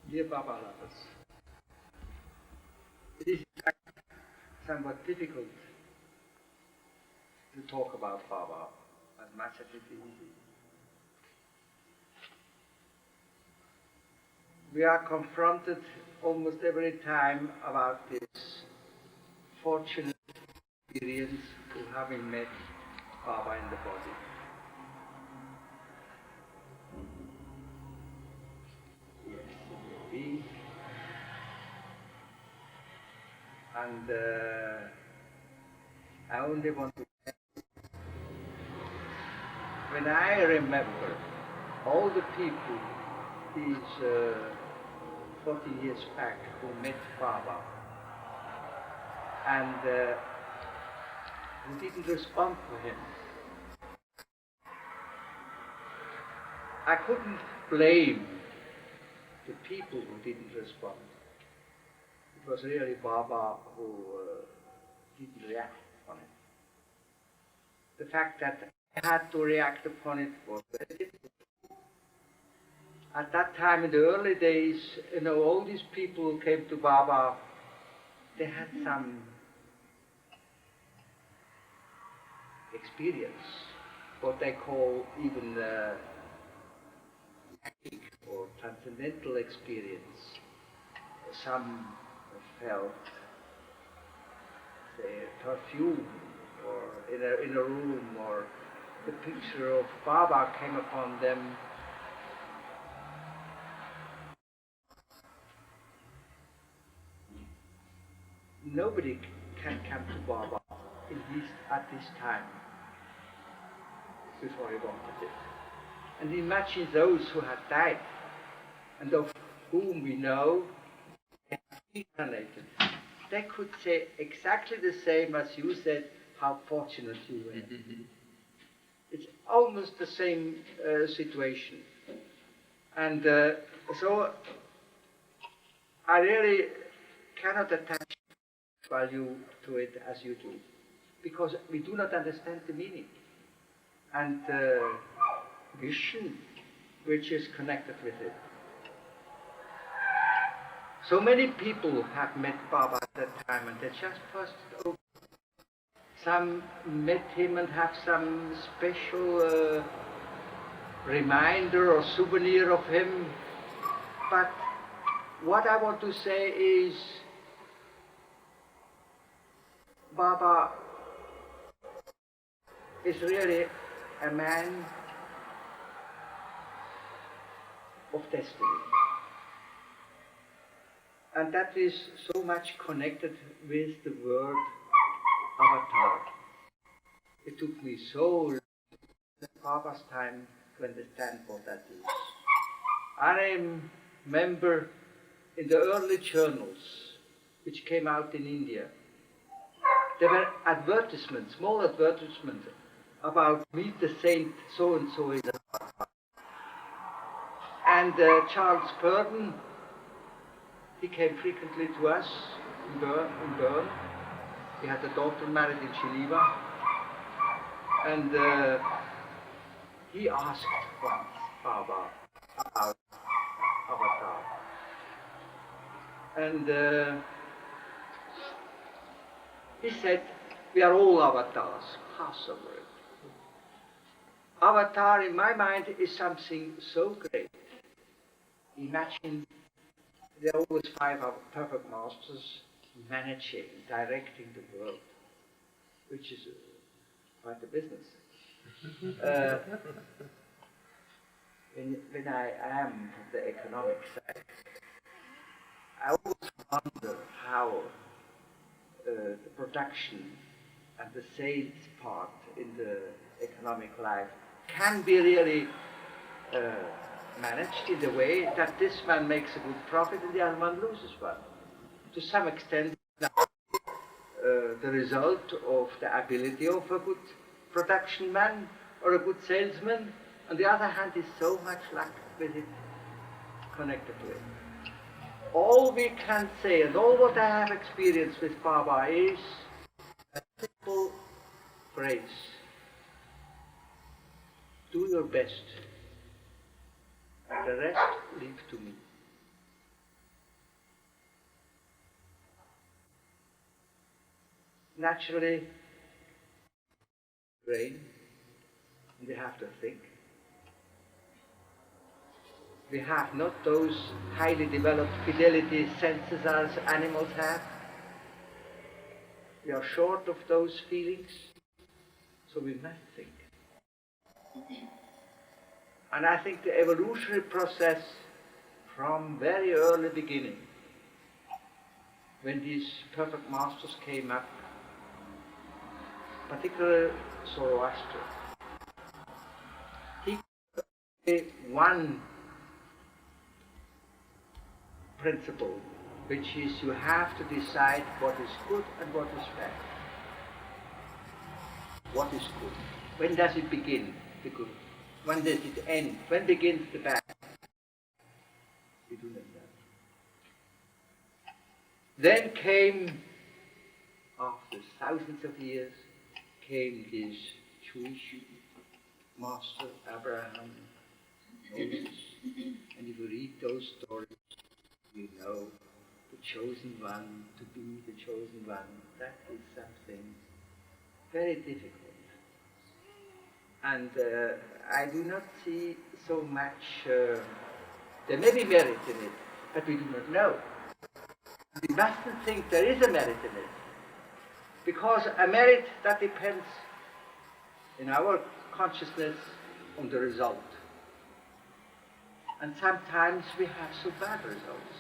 Dear Baba lovers, it is somewhat difficult to talk about Baba as much as it is easy. We are confronted almost every time about this fortunate experience of having met Baba in the body. Yes, it may be. And I only want to say, when I remember all the people these 40 years back who met Baba and who didn't respond to him, I couldn't blame the people who didn't respond. It was really Baba who didn't react on it. The fact that I had to react upon it was very difficult. At that time, in the early days, all these people who came to Baba, they had some experience, what they call even or transcendental experience. Some felt, say, perfume, or in a room, or the picture of Baba came upon them. Nobody can come to Baba, at least at this time, before he wanted it. And imagine those who had died, and of whom we know they have reincarnated. They could say exactly the same as you said, how fortunate you were. It's almost the same situation. And so I really cannot attach value to it as you do, because we do not understand the meaning and the vision which is connected with it. So many people have met Baba at that time, and they just passed over. Some met him and have some special reminder or souvenir of him. But what I want to say is, Baba is really a man of destiny. And that is so much connected with the word avatar. It took me so long in Baba's time to understand what that is. I remember in the early journals which came out in India, there were advertisements, small advertisements, about meet the saint so-and-so in the avatar. And Charles Purdon, he came frequently to us in Bern. He had a daughter married in Geneva. And he asked once Baba about avatar. And he said, we are all avatars, pass over it. Avatar, in my mind, is something so great. Imagine there are always 5 perfect masters managing, directing the world, which is quite a business. When I am from the economic side, I always wonder how the production and the sales part in the economic life can be really managed in the way that this man makes a good profit and the other one loses one. To some extent, the result of the ability of a good production man or a good salesman. On the other hand, is so much luck with it connected to it. All we can say, and all what I have experienced with Baba, is a simple phrase: do your best, and the rest leave to me. naturally brain, and we have to think. We have not those highly developed fidelity senses as animals have. We are short of those feelings, so we must think. And I think the evolutionary process from very early beginning, when these perfect masters came up, particularly Zoroaster, he gave one principle, which is you have to decide what is good and what is bad. What is good? When does it begin, the good? When does it end? When begins the bad? We do not know. Then came, after thousands of years, came this Jewish master, Abraham, Moses. And if you read those stories, you know the chosen one, to be the chosen one. That is something very difficult. And I do not see so much, there may be merit in it, but we do not know. We mustn't think there is a merit in it, because a merit that depends in our consciousness on the result. And sometimes we have so bad results.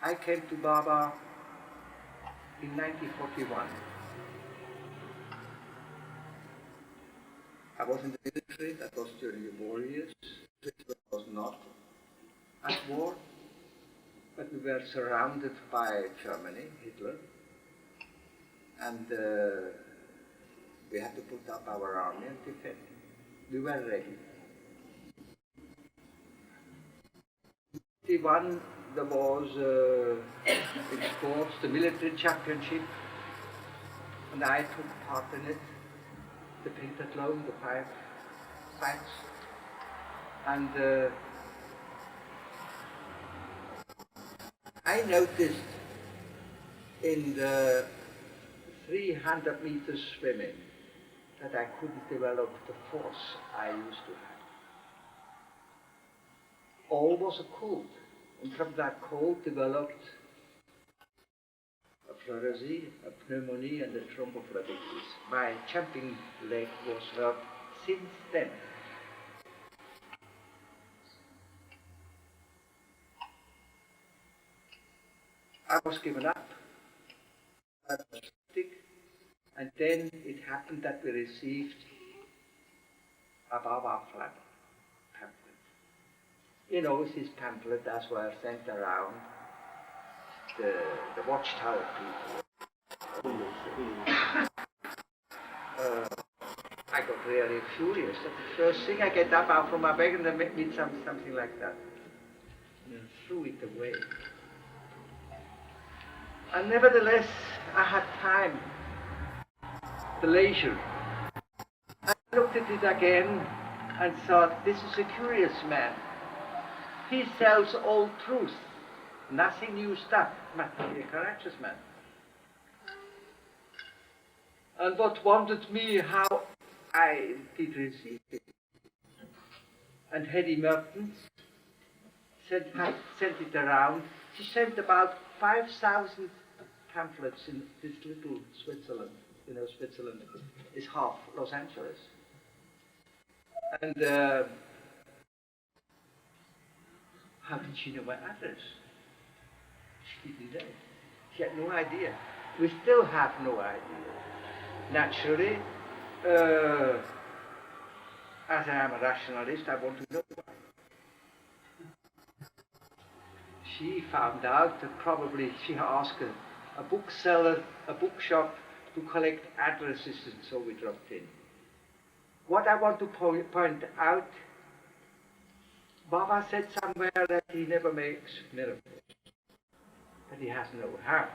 I came to Baba in 1941. I was in the military, that was during the war years. Switzerland was not at war, but we were surrounded by Germany, Hitler, and we had to put up our army and defend. We were ready. There was in sports, the military championship, and I took part in it, the pentathlon, the 5 fights, and I noticed in the 300 meters swimming that I couldn't develop the force I used to have. All was a cold. And from that cold developed a pleurisy, a pneumonia, and a thrombophlebitis. My jumping leg was hurt since then. I was given up. I was sick, and then it happened that we received a Baba pamphlet. You know, this pamphlet as were sent around the watchtower people. I got really furious. That's the first thing I get up out from my bed and they make me something like that. And threw it away. And nevertheless, I had time, the leisure. I looked at it again and thought, this is a curious man. He sells old truth, nothing new stuff. Must be a courageous man. And what wondered me, how I did receive it. And Hedy Morton sent it around. She sent about 5,000 pamphlets in this little Switzerland. You know, Switzerland is half Los Angeles. And how did she know my address? She didn't know. She had no idea. We still have no idea. Naturally, as I am a rationalist, I want to know why. She found out that probably she asked a bookseller, a bookshop, to collect addresses, and so we dropped in. What I want to point out, Baba said somewhere that he never makes miracles, but he has know-how.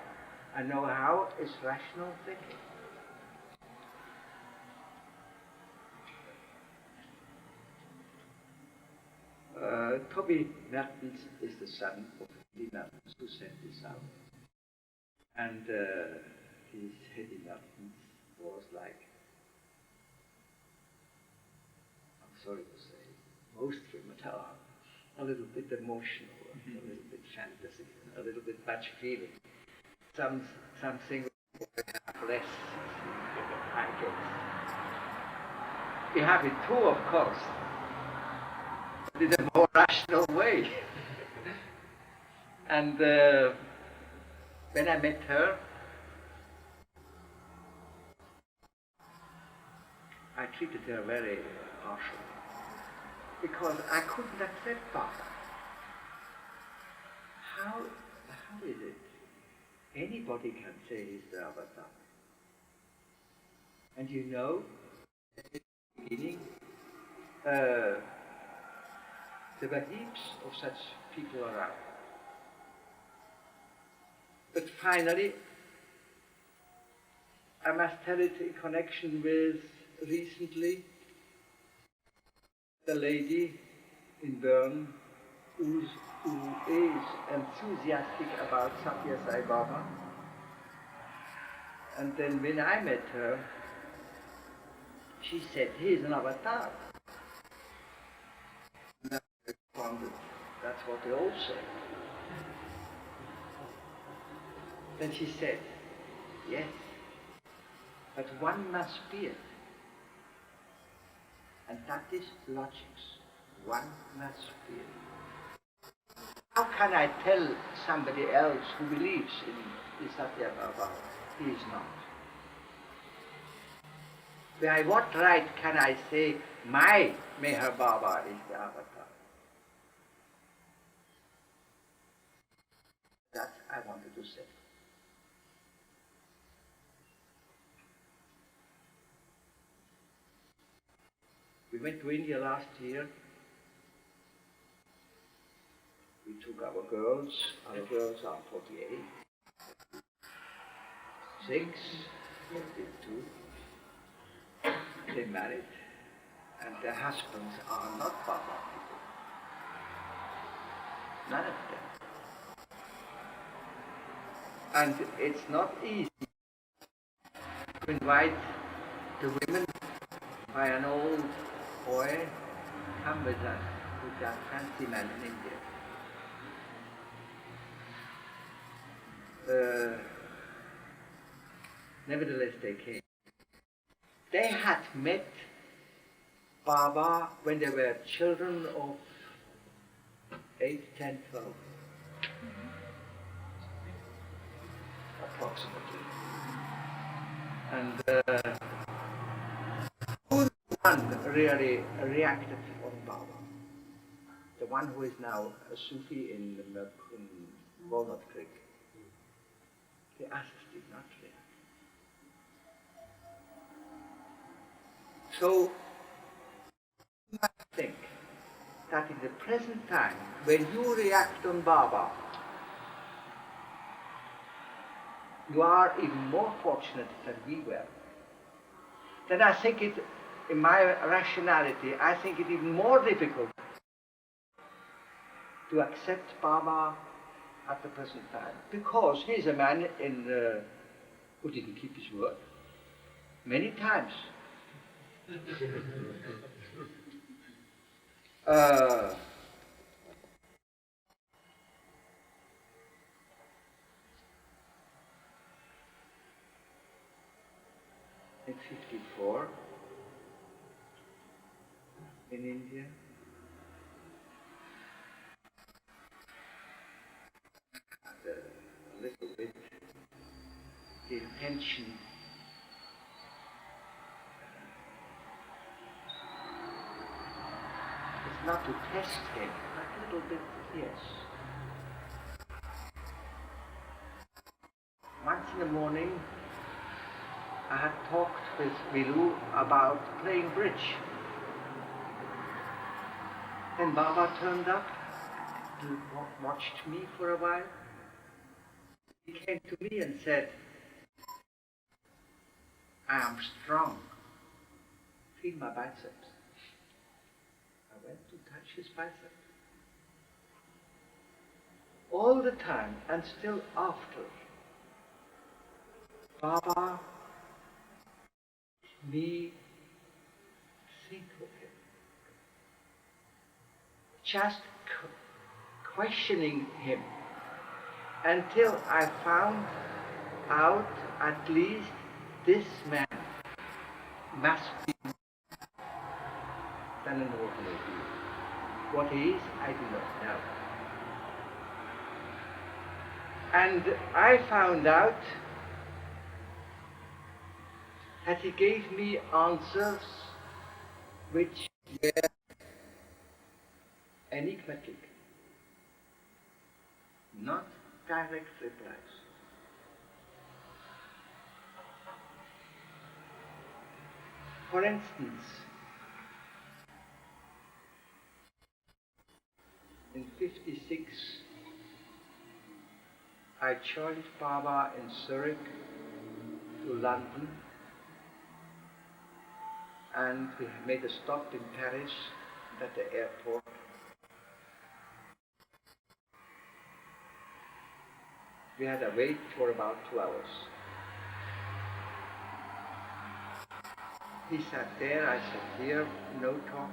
And know-how is rational thinking. Toby Mertens is the son of Eddie Mertens who sent this out. And this Eddie Mertens was like, I'm sorry to say, most women are a little bit emotional, a little bit fantasy, a little bit much feeling. Something less, I guess. We have it too, of course, but in a more rational way. And when I met her, I treated her very harshly, because I couldn't accept Baba. How is it? Anybody can say he's the avatar. And you know, at the beginning, there were heaps of such people around. But finally, I must tell it in connection with recently the lady in Bern who is enthusiastic about Satya Sai Baba. And then when I met her, she said, he is an avatar. And I responded, that's what they all say. Then she said, yes, but one must be it. And that is logics. One must be it. How can I tell somebody else who believes in Satya Baba? He is not. By what right can I say my Meher Baba is the avatar? That I wanted to say. We went to India last year. We took our girls are 48, 6, 52. They married, and their husbands are not Baba people. None of them. And it's not easy to invite the women by an old boy, come with us, with a fancy man in India. Nevertheless, they came. They had met Baba when they were children of 8, 10, 12. Approximately. And who one really reacted on Baba? The one who is now a Sufi in Walnut Creek. The others did not react. So, you must think that in the present time, when you react on Baba, you are even more fortunate than we were. Then I think it, in my rationality, I think it even more difficult to accept Baba at the present time, because he's a man who didn't keep his word many times. In 54, in India, a little bit the intention is not to test him, but a little bit, yes. Once in the morning, I had talked with Milu about playing bridge. Then Baba turned up, he watched me for a while. He came to me and said, I am strong. Feel my biceps. I went to touch his biceps. all the time and still after, Baba, me think of him. Just questioning him until I found out at least this man must be than an ordinary being. What he is, I do not know. And I found out that he gave me answers which were enigmatic, not direct replies. For instance, in '56, I joined Baba in Zurich to London, and we made a stop in Paris at the airport. We had a wait for about 2 hours. He sat there, I sat here, no talk.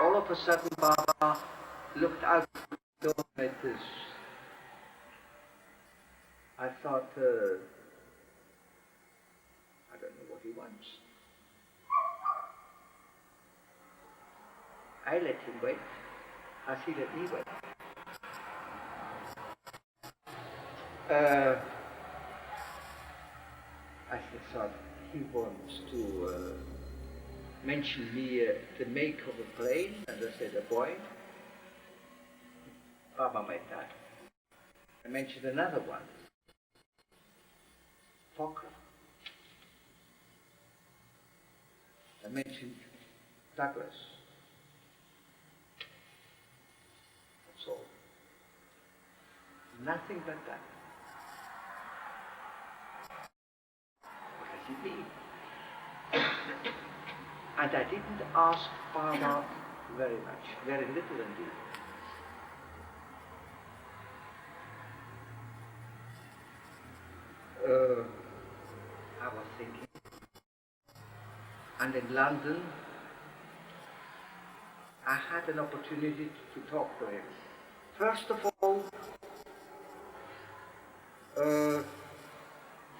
All of a sudden, Baba looked out the door like this. I thought, I don't know what he wants. I let him wait, as he let me wait. I thought he wants to mention me the make of a plane, and I said a boy. Baba made that. I mentioned another one, Fokker. I mentioned Douglas. That's all. Nothing but that. What does it mean? And I didn't ask Baba very much, very little indeed. I was thinking, and in London, I had an opportunity to talk to him. First of all,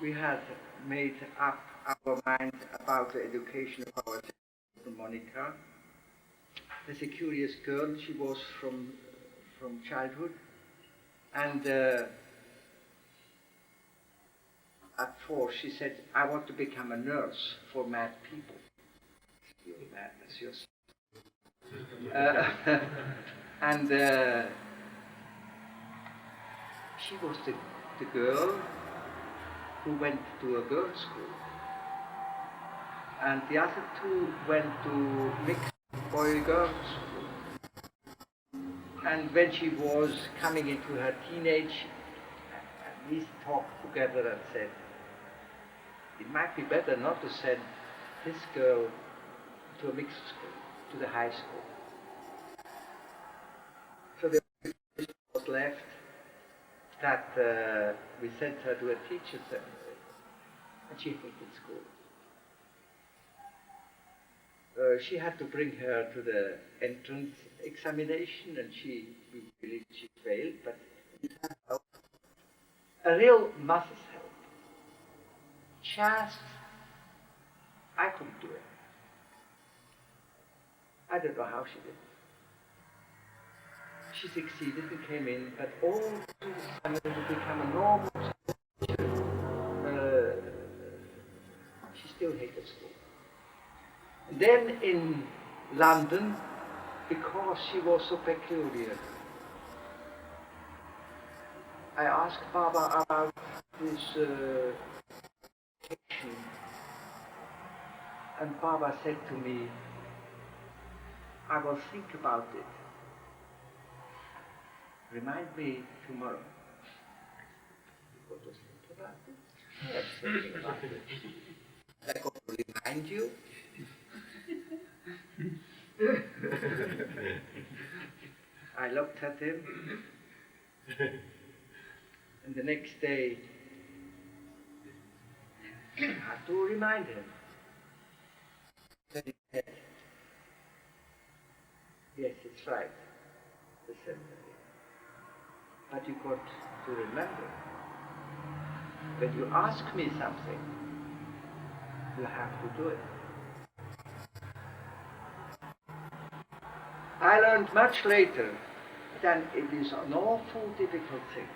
we had made up our mind about the education of our sister Monica. There's a curious girl, she was from childhood, and at 4 she said, I want to become a nurse for mad people. You're mad as yourself. And she was the girl who went to a girls' school. And the other 2 went to mixed boy-girls school. And when she was coming into her teenage, we talked together and said, it might be better not to send this girl to a mixed school, to the high school. So the was left that we sent her to a teacher's seminary, and she hated school. She had to bring her to the entrance examination, and she failed, but it had help. A real mother's help. Just, I couldn't do it. I don't know how she did. She succeeded and came in, but all through the summer to become a normal teacher, she still hated school. And then in London, because she was so peculiar, I asked Baba about this education, and Baba said to me, I will think about it. Remind me tomorrow. What was think about it? Yes, thinking about it. I got to remind you. I looked at him, and the next day I had to remind him that he said, yes, it's right, the cemetery. But you got to remember, when you ask me something, you have to do it. I learned much later that it is an awful difficult thing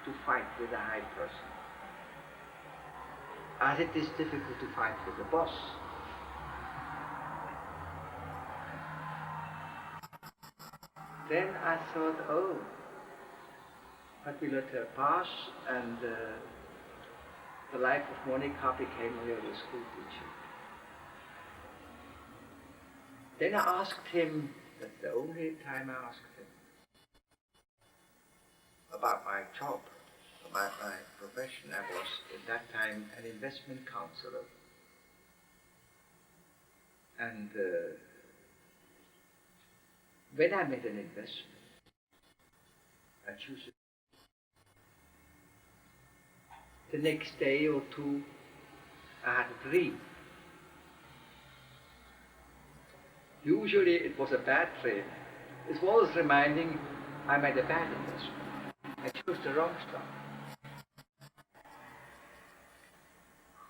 to fight with a high person, as it is difficult to fight with the boss. Then I thought, oh, but we let her pass, and the life of Monica became a really school teacher. Then I asked him, that's the only time I asked him, about my job, about my profession. I was at that time an investment counselor. And when I made an investment, I choose it. The next day or two, I had a dream. Usually it was a bad dream. It was reminding I made a bad investment. I chose the wrong stuff.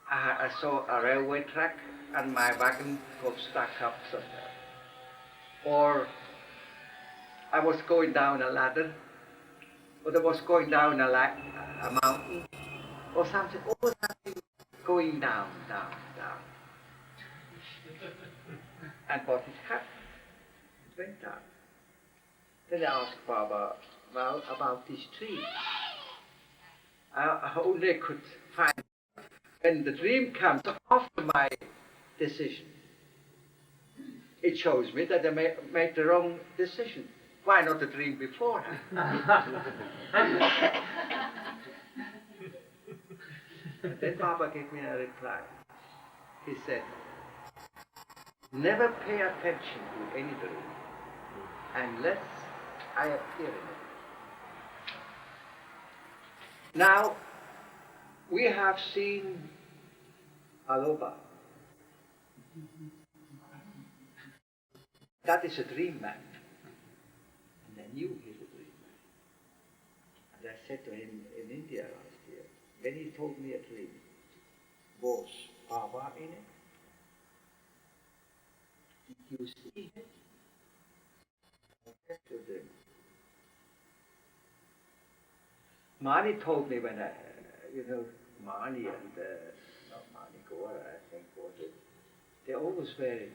I saw a railway track and my wagon got stuck up somewhere. Or I was going down a ladder, or I was going down a mountain, or something, all something going down. And what has happened? It went down. Then I asked Baba, well, about this tree. I only could find, when the dream comes after my decision, it shows me that I made the wrong decision. Why not the dream beforehand? Then Baba gave me a reply. He said, never pay attention to any dream unless I appear in it. Now, we have seen Aloba. That is a dream man. And I knew he's a dream man. And I said to him in India last year, when he told me a dream, was Baba in it? Did you see it? I said to him, Mani told me when I, Mani and, not Mani, Gora, I think was it, they always were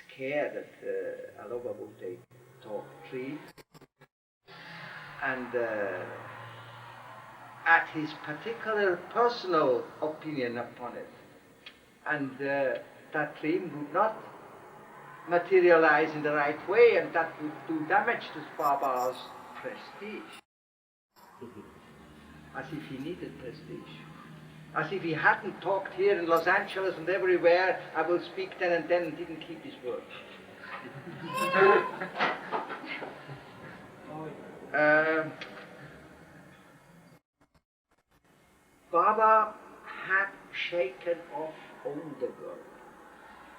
scared that Aloba would talk tree. And at his particular personal opinion upon it. And that dream would not materialize in the right way, and that would do damage to Baba's prestige. As if he needed prestige. As if he hadn't talked here in Los Angeles and everywhere, I will speak then and then, and didn't keep his word. Baba had shaken off all the world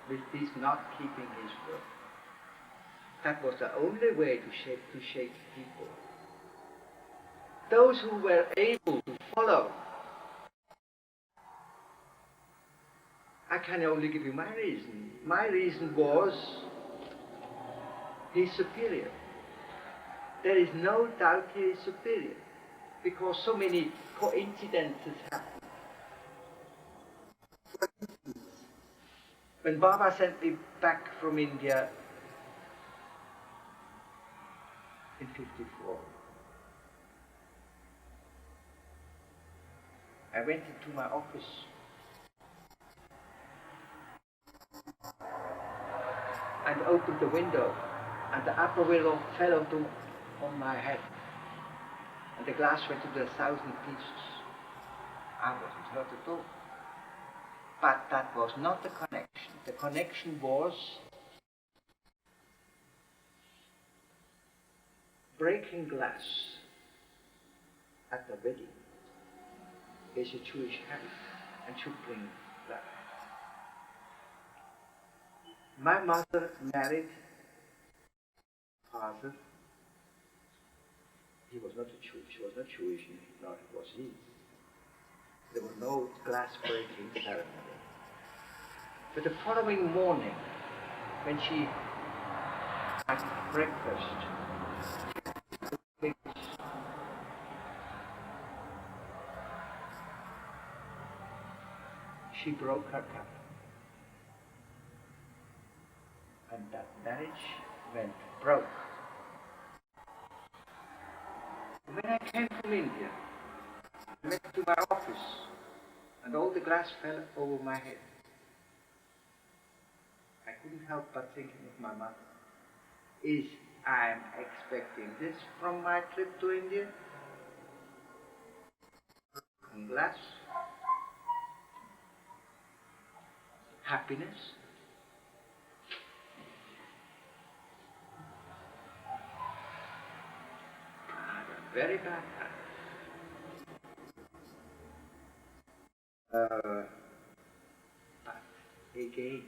with this not keeping his word. That was the only way to shake people. Those who were able to follow. I can only give you my reason. My reason was he's superior. There is no doubt he is superior, because so many coincidences happen. For instance, when Baba sent me back from India in '54, I went into my office and opened the window, and the upper window fell on my head, and the glass went to 1,000 pieces. I wasn't hurt at all. But that was not the connection. The connection was breaking glass at the wedding is a Jewish habit and should bring luck. My mother married father. He was not a Jew. She was not Jewish, nor was he. There was no glass breaking ceremony. But the following morning, when she had breakfast, she broke her cup. And that marriage went broke. When I came from India, I went to my office, and all the glass fell over my head. I couldn't help but thinking of my mother. Is I'm expecting this from my trip to India? And glass? Happiness? Very bad but again,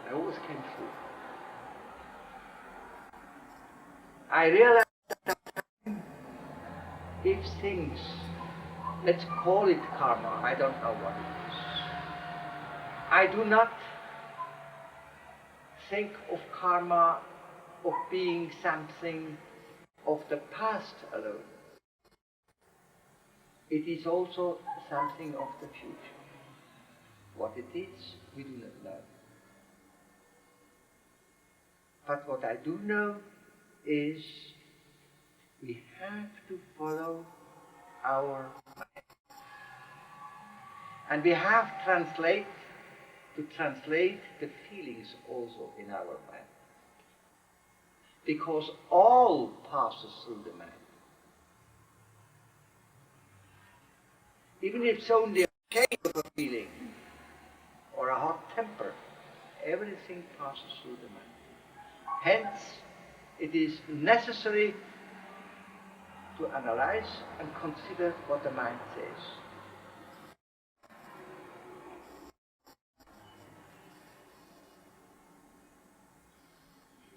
I always came through. I realized that if things, let's call it karma, I don't know what it is. I do not think of karma of being something of the past alone. It is also something of the future. What it is, we do not know. But what I do know is we have to follow our mind. And we have to translate the feelings also in our mind. Because all passes through the mind. Even if it's only a shade of a feeling or a hot temper, everything passes through the mind. Hence, it is necessary to analyze and consider what the mind says.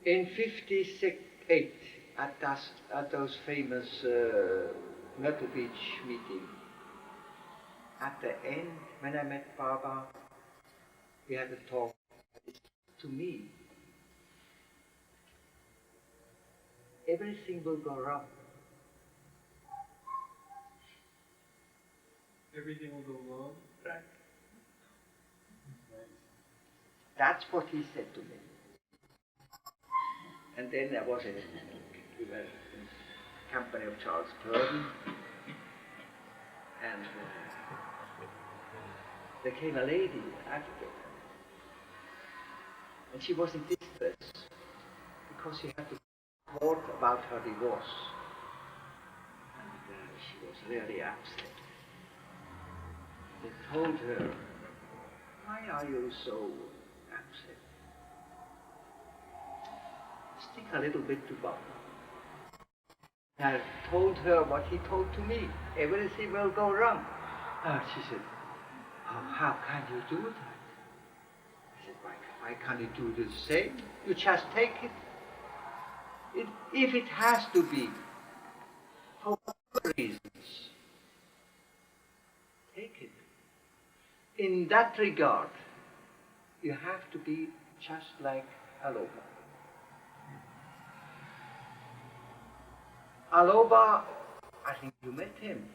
In 1958, at those famous Myrtle Beach meetings, at the end, when I met Baba, we had a talk. To me, everything will go wrong. Everything will go wrong? Right. That's what he said to me. And then we were in company of Charles Purden, and there came a lady after, and she was in distress because she had to report about her divorce, and she was really upset. They told her, "Why are you so upset? Stick a little bit to Bob." I told her what he told to me. Everything will go wrong. She said, "Oh, how can you do that?" I said, why can't you do the same? You just take it. If it has to be, for whatever reasons, take it. In that regard, you have to be just like Aloba. Aloba, I think you met him.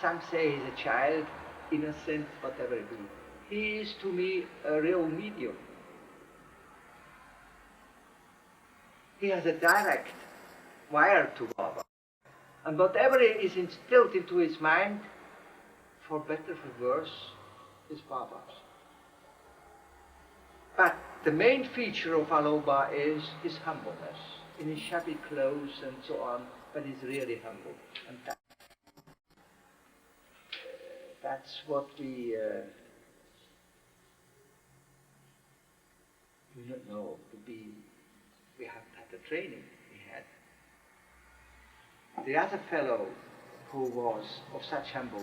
Some say he's a child, innocent, whatever it is. He is to me a real medium. He has a direct wire to Baba. And whatever is instilled into his mind, for better, for worse, is Baba's. But the main feature of Aloba is his humbleness, in his shabby clothes and so on, but he's really humble. And that's what we do not know. We have had the training we had. The other fellow who was of such humble,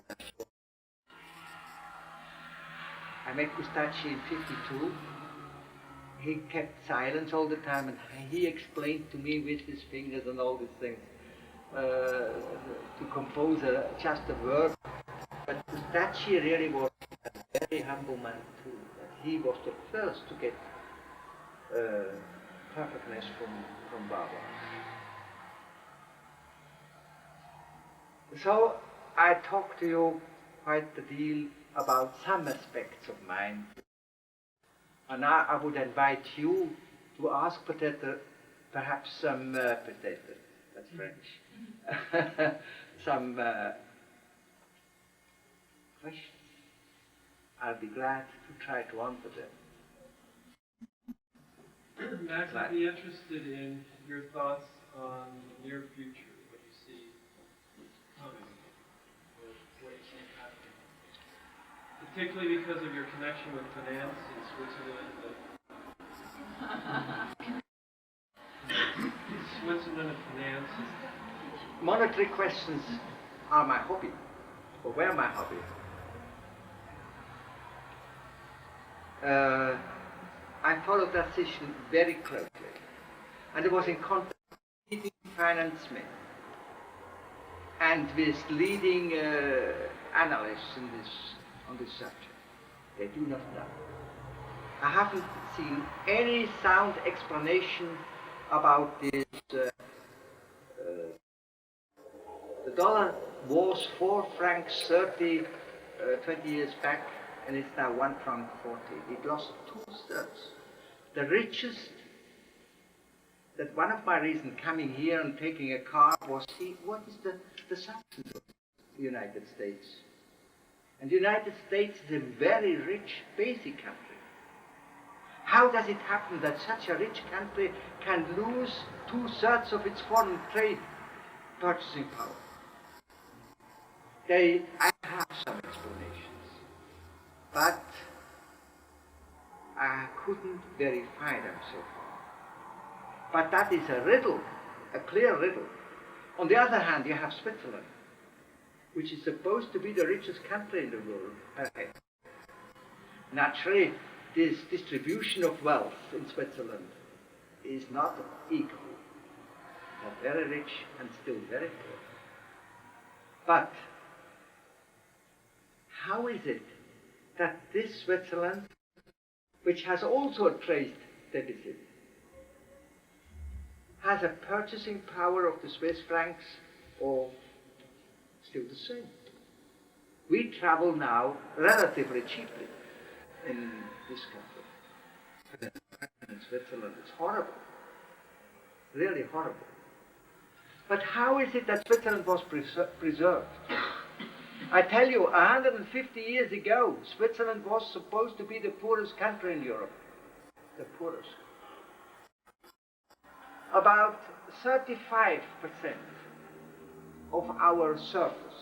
I met Gustachi in '52. He kept silence all the time, and he explained to me with his fingers and all these things to compose just a word. But Gustachi really was a very humble man too. He was the first to get perfectness from Baba. So I talked to you quite a deal about some aspects of mine. And now I would invite you to ask perhaps some that's French, some questions. I'll be glad to try to answer them. Max, I'd be interested in your thoughts on the near future, what you see coming, or what you see happening. Particularly because of your connection with finance in Switzerland. Switzerland and finance. Monetary questions are my hobby, or were my hobby. I followed that situation very closely, and I was in contact with leading finance men and with leading analysts on this subject. They do not know. I haven't seen any sound explanation about this. The dollar was 4 francs 30 20 years back, and it's now 1 franc 40. It lost 2/3. The richest, that one of my reasons coming here and taking a car was, see, what is the substance of the United States? And the United States is a very rich, basic country. How does it happen that such a rich country can lose 2/3 of its foreign trade purchasing power? I have some explanations, but I couldn't verify them so far. But that is a riddle, a clear riddle. On the other hand, you have Switzerland, which is supposed to be the richest country in the world. Naturally, this distribution of wealth in Switzerland is not equal. They're very rich and still very poor. But how is it that this Switzerland, which has also a trade deficit, has a purchasing power of the Swiss francs, or still the same? We travel now relatively cheaply in this country. In Switzerland, it's horrible, really horrible. But how is it that Switzerland was preserved? I tell you, 150 years ago, Switzerland was supposed to be the poorest country in Europe. The poorest. About 35% of our surface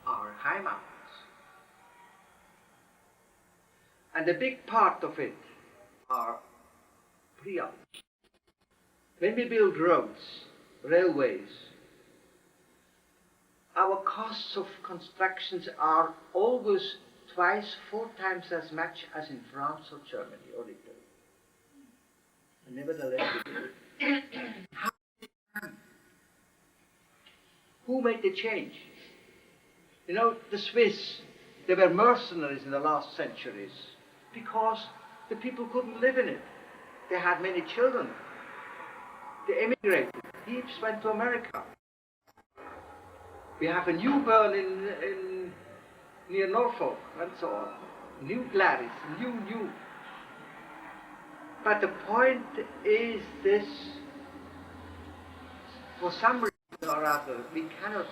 are high mountains. And a big part of it are pre-Alps. When we build roads, railways, our costs of constructions are always 2x, 4x as much as in France or Germany or Italy. And nevertheless, we do it. How did it happen? Who made the change? You know, the Swiss, they were mercenaries in the last centuries because the people couldn't live in it. They had many children. They emigrated. Heaps went to America. We have a new Bern in near Norfolk and so on. New Gladys, new. But the point is this, for some reason or other, we cannot.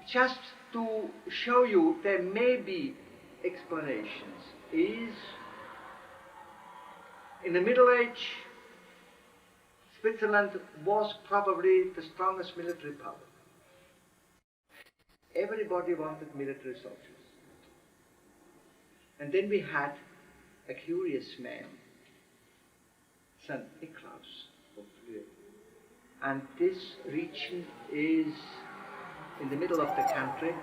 Just to show you there may be explanations, is in the Middle Age, Switzerland was probably the strongest military power. everybody wanted military soldiers. And then we had a curious man, St. Niklaus of Fleur. And this region is in the middle of the country,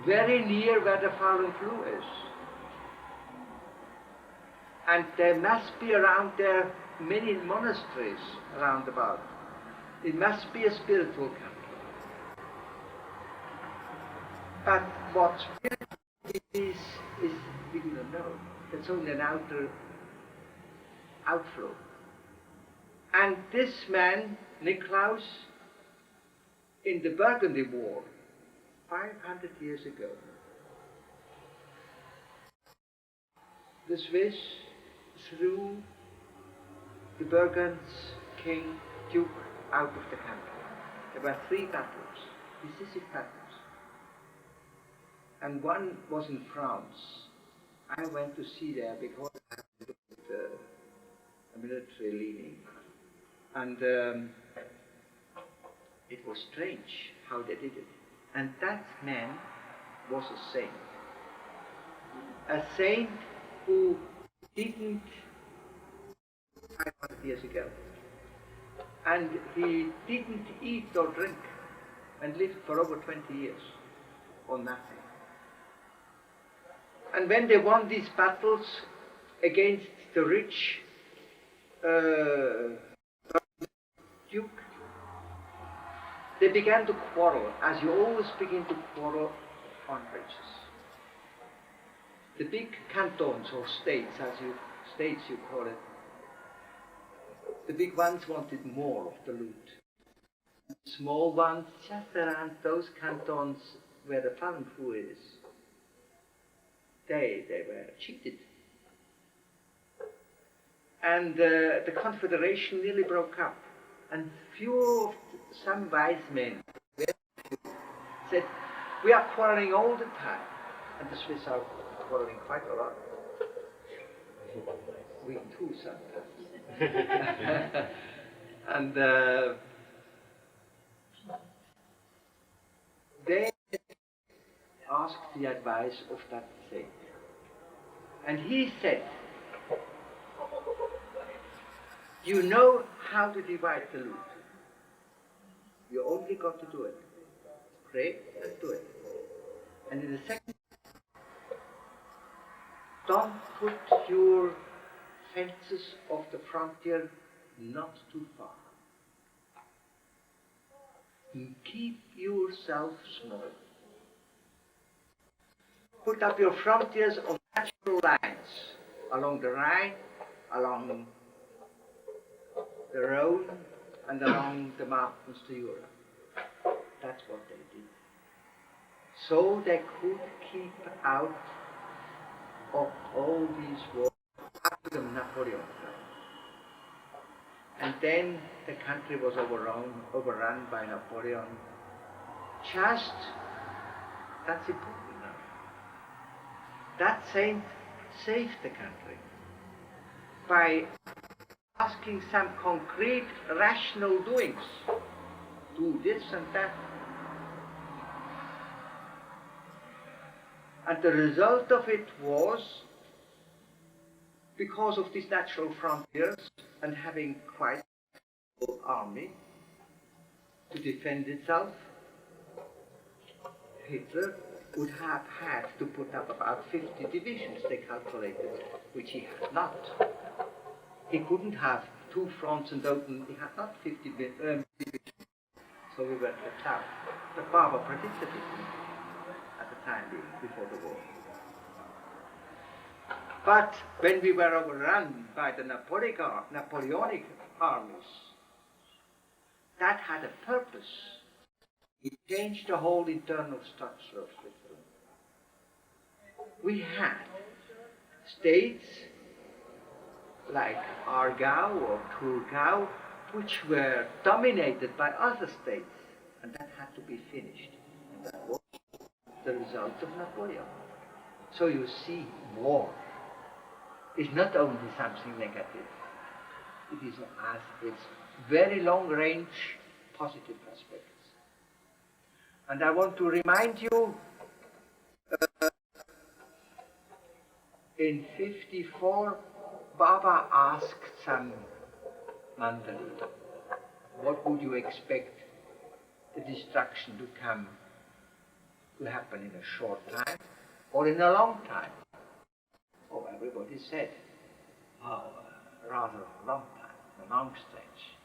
very near where the Falun Flu is. And there must be around there many monasteries around about. It must be a spiritual country. But what spiritual is we do not know. It's only an outflow. And this man, Niklaus, in the Burgundy War, 500 years ago, the Swiss threw the Burgunds king, duke, out of the country. There were 3 battles, decisive battles. And one was in France. I went to see there because I had a military leaning. And it was strange how they did it. And that man was a saint. A saint who didn't 500 years ago. And he didn't eat or drink and lived for over 20 years on nothing. And when they won these battles against the rich duke, they began to quarrel, as you always begin to quarrel on riches. The big cantons or states, you call it, the big ones wanted more of the loot. The small ones, just around those cantons where the Falun Fu is, they were cheated. And the confederation nearly broke up. And some wise men said, we are quarreling all the time. And the Swiss are quarreling quite a lot. We too sometimes. And they asked the advice of that saint. And he said, you know how to divide the loot. You only got to do it. Pray and do it. And in the second, don't put your fences of the frontier not too far. Keep yourself small. Put up your frontiers on natural lines, along the Rhine, along the Rhone, and along the mountains to Europe. That's what they did. So they could keep out of all these wars after the Napoleon time. And then the country was overrun by Napoleon. That's important now. That saint saved the country by asking some concrete, rational doings. Do this and that. And the result of it was, because of these natural frontiers and having quite a full army to defend itself, Hitler would have had to put up about 50 divisions, they calculated, which he had not. He couldn't have 2 fronts and open, he had not 50 divisions, so we were kept out. But Barber predicted it at the time being, before the war. But when we were overrun by the Napoleonic armies, that had a purpose. It changed the whole internal structure of Switzerland. We had states like Aargau or Thurgau, which were dominated by other states, and that had to be finished. And that was the result of Napoleon. So you see, war is not only something negative, it has its very long-range positive aspects. And I want to remind you, in 54, Baba asked some Mandali, what would you expect the destruction to happen in a short time or in a long time? Oh, everybody said, oh, rather a long time, a long stretch.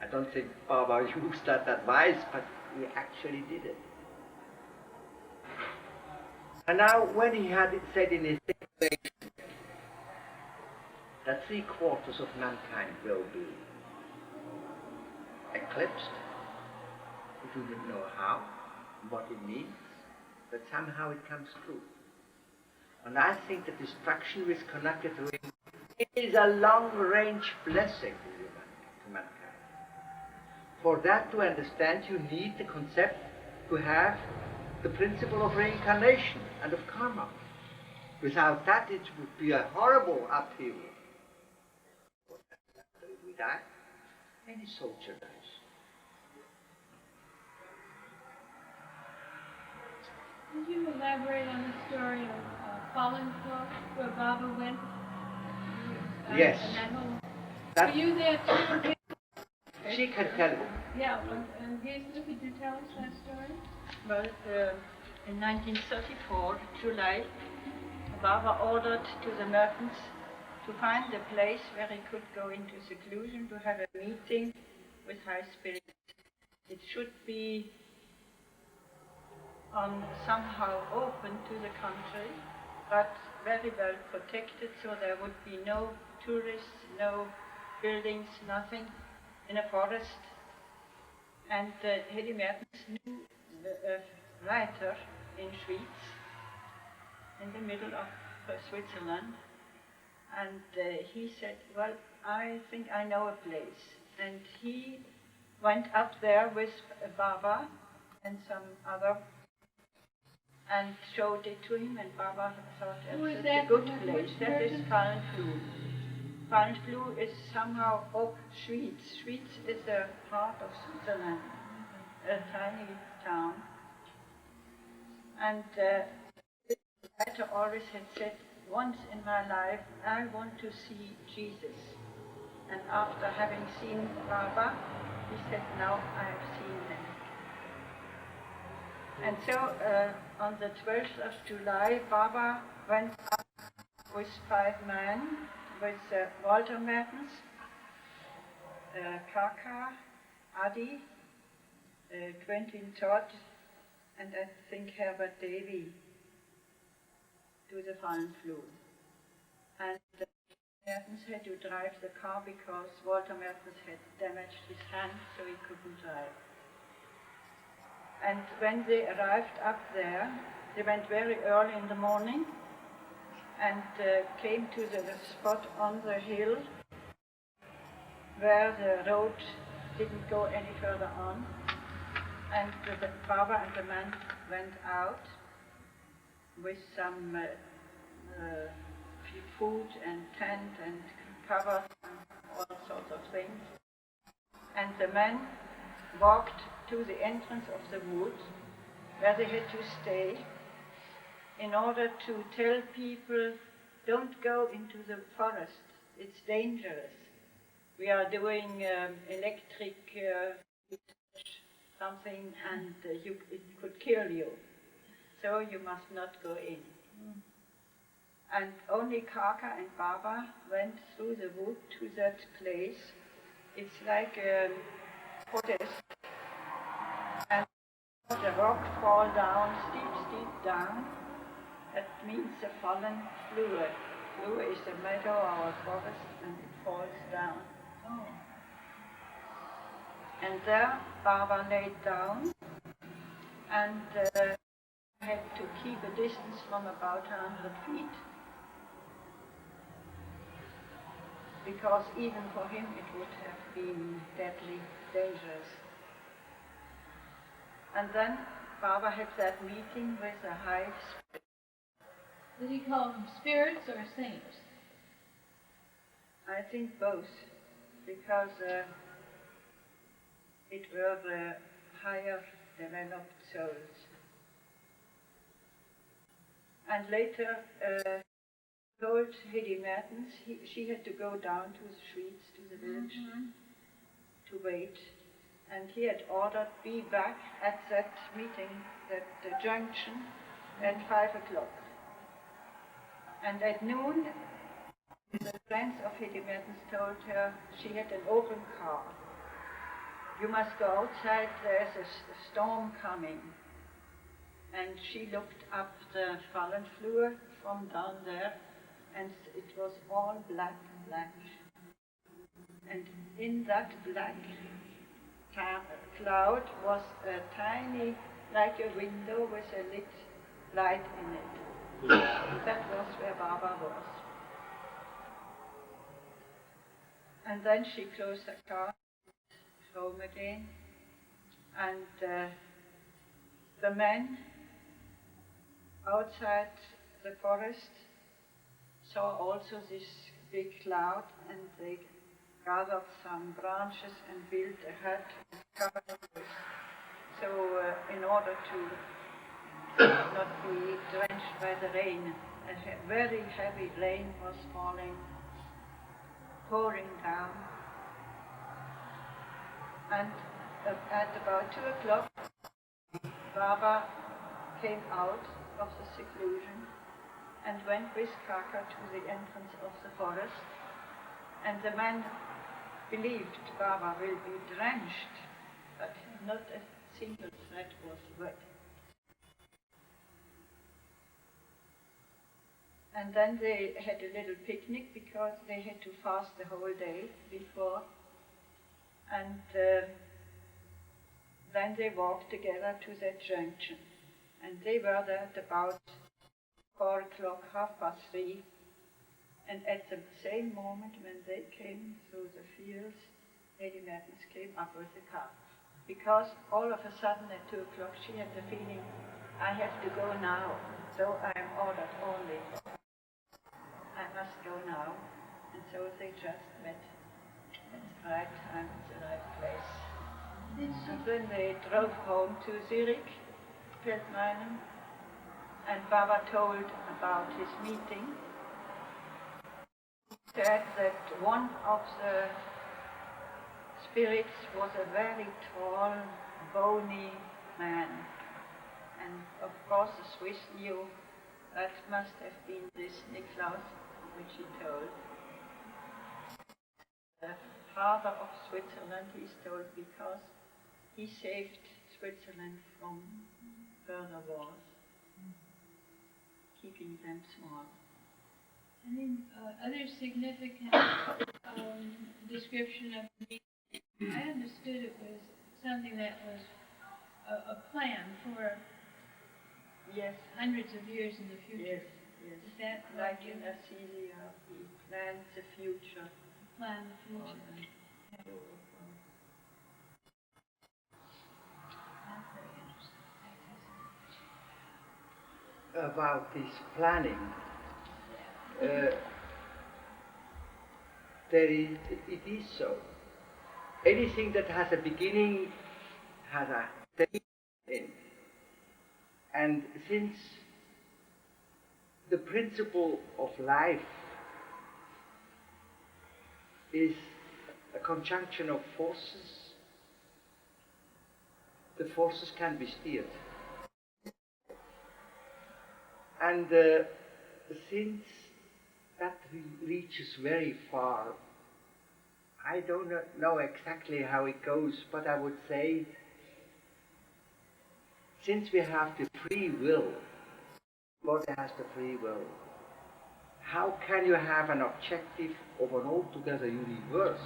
I don't think Baba used that advice, but he actually did it. And now, when he had it said in his declaration that 3/4 of mankind will be eclipsed, we do not know how, what it means, but somehow it comes true. And I think the destruction is connected to it. It is a long-range blessing to mankind. For that to understand, you need the concept to have the principle of reincarnation and of karma. Without that, it would be a horrible upheaval. We die, any soldier dies. Could you elaborate on the story of Fallen Floor, where Baba went? Yes. Were you there too? She can tell you. Yeah, and Gisela, could you tell us that story? Well, in 1934, July, Baba ordered to the Mortons to find a place where he could go into seclusion to have a meeting with high spirits. It should be somehow open to the country, but very well protected, so there would be no tourists, no buildings, nothing, in a forest. And Hedy Mertens knew a writer in Schwyz, in the middle of Switzerland, and he said, well, I think I know a place. And he went up there with Baba and some other and showed it to him, and Baba thought it's a good place. That is Fallen Flue. Fallen Flue is somehow Schwyz. Schwyz is a part of Switzerland, a tiny town. And the writer always had said, once in my life, I want to see Jesus. And after having seen Baba, he said, now I have seen him. And so on the 12th of July, Baba went up with 5 men, with Walter Mertens, Kaka, Adi, Quentin Todd, and I think Herbert Davy, to the Fallen Flue. And Mertens had to drive the car because Walter Mertens had damaged his hand, so he couldn't drive. And when they arrived up there, they went very early in the morning and came to the spot on the hill where the road didn't go any further on. And the Baba and the man went out with some food and tent and covers and all sorts of things. And the man walked to the entrance of the wood where they had to stay in order to tell people, don't go into the forest, it's dangerous. We are doing electric something and it could kill you, so you must not go in. And only Kaka and Baba went through the wood to that place. It's like a protest. And the rock fall down, steep down. That means the Fallen Flue. Flue is the meadow or a forest, and it falls down. Oh. And there Baba laid down and had to keep a distance from about 100 feet. Because even for him it would have been deadly dangerous. And then Baba had that meeting with a high spirit. Did he call them spirits or saints? I think both, because it were the higher developed souls. And later told Hedy Mertens she had to go down to the streets, to the village, to wait. And he had ordered be back at that meeting, at the junction, at 5 o'clock. And at noon, the friends of Hedy Mertens told her she had an open car. You must go outside, there's a storm coming. And she looked up the Fallenflur from down there, and it was all black. And in that black cloud was a tiny, like a window with a lit light in it. That was where Baba was. And then she closed the car, home again, and the men outside the forest saw also this big cloud, and they gathered some branches and built a hut and covered it with. So in order to not be drenched by the rain, a very heavy rain was pouring down. And at about 2 o'clock, Baba came out of the seclusion and went with Kaka to the entrance of the forest, and the man believed Baba will be drenched, but not a single thread was wet. And then they had a little picnic because they had to fast the whole day before, and then they walked together to that junction, and they were there at about 4 o'clock, 3:30, and at the same moment when they came through the fields, Hedy Mertens came up with the car. Because all of a sudden at 2 o'clock she had the feeling, I have to go now, so I am ordered only. I must go now. And so they just met at the right time, at the right place. And then they drove home to Zurich, Feldmeinen, and Baba told about his meeting. He said that one of the spirits was a very tall, bony man. And of course the Swiss knew that must have been this Niklaus, which he told. The father of Switzerland, he's told, because he saved Switzerland from further wars, keeping them small. Any other significant description of the meeting? I understood it was something that was a plan for Yes, hundreds of years in the future. yes. Is that Like in Assyria, he planned the future. plan the future? Yeah. That's very interesting. About this planning, it is so. Anything that has a beginning has a end. And since the principle of life is a conjunction of forces, the forces can be steered. And since that reaches very far, I don't know exactly how it goes, but I would say, since we have the free will, God has the free will, how can you have an objective of an altogether universe,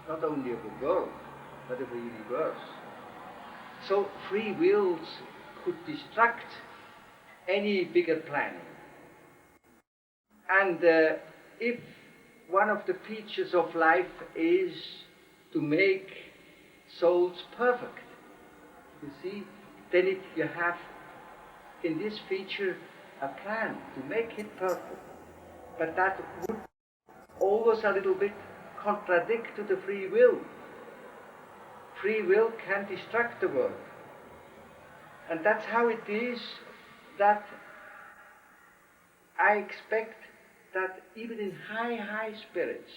not only of a world, but of a universe? So free wills could distract any bigger planning. And if one of the features of life is to make souls perfect, you see, then you have in this feature a plan to make it perfect. But that would always a little bit contradict to the free will. Free will can distract the world. And that's how it is that I expect that even in high spirits,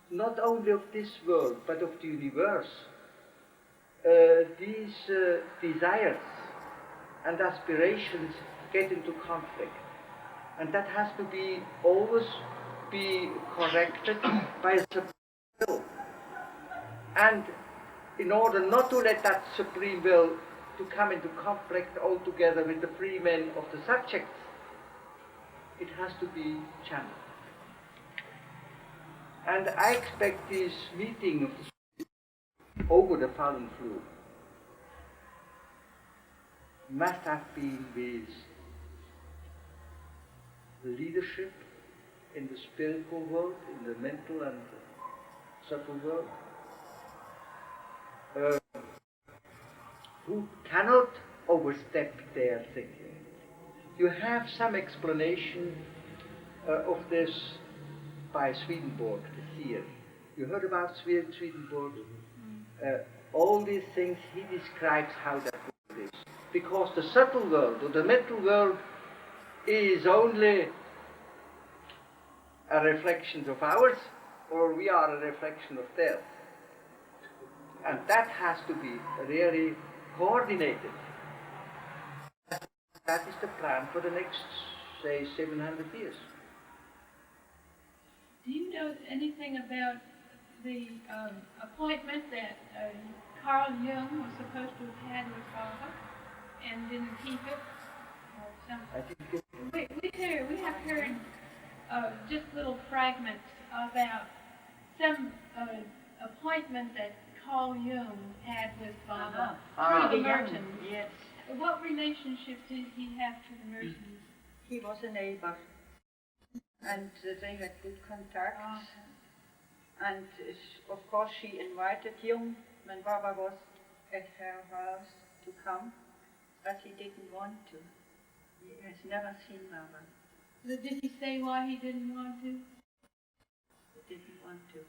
not only of this world, but of the universe, these desires and aspirations get into conflict. And that has to be always be corrected by a supreme will. And in order not to let that supreme will to come into conflict altogether with the free men of the subjects, it has to be channeled. And I expect this meeting of the over the fallen flue must have been with leadership in the spiritual world, in the mental and subtle world, who cannot overstep their thinking. You have some explanation of this by Swedenborg, the seer. You heard about Swedenborg? All these things, he describes how that world is. Because the subtle world, or the mental world, is only a reflection of ours, or we are a reflection of theirs. And that has to be really coordinated. That is the plan for the next, say, 700 years. Do you know anything about the appointment that Carl Jung was supposed to have had with Baba and didn't keep it? Or something? I think We have heard just little fragments about some appointment that Carl Jung had with Baba through the Morton. Yes. What relationship did he have to the Mortons? He was a neighbor, and they had good contacts. And of course she invited Jung when Baba was at her house to come, but he didn't want to. He has never seen Baba. Did he say why he didn't want to? He didn't want to.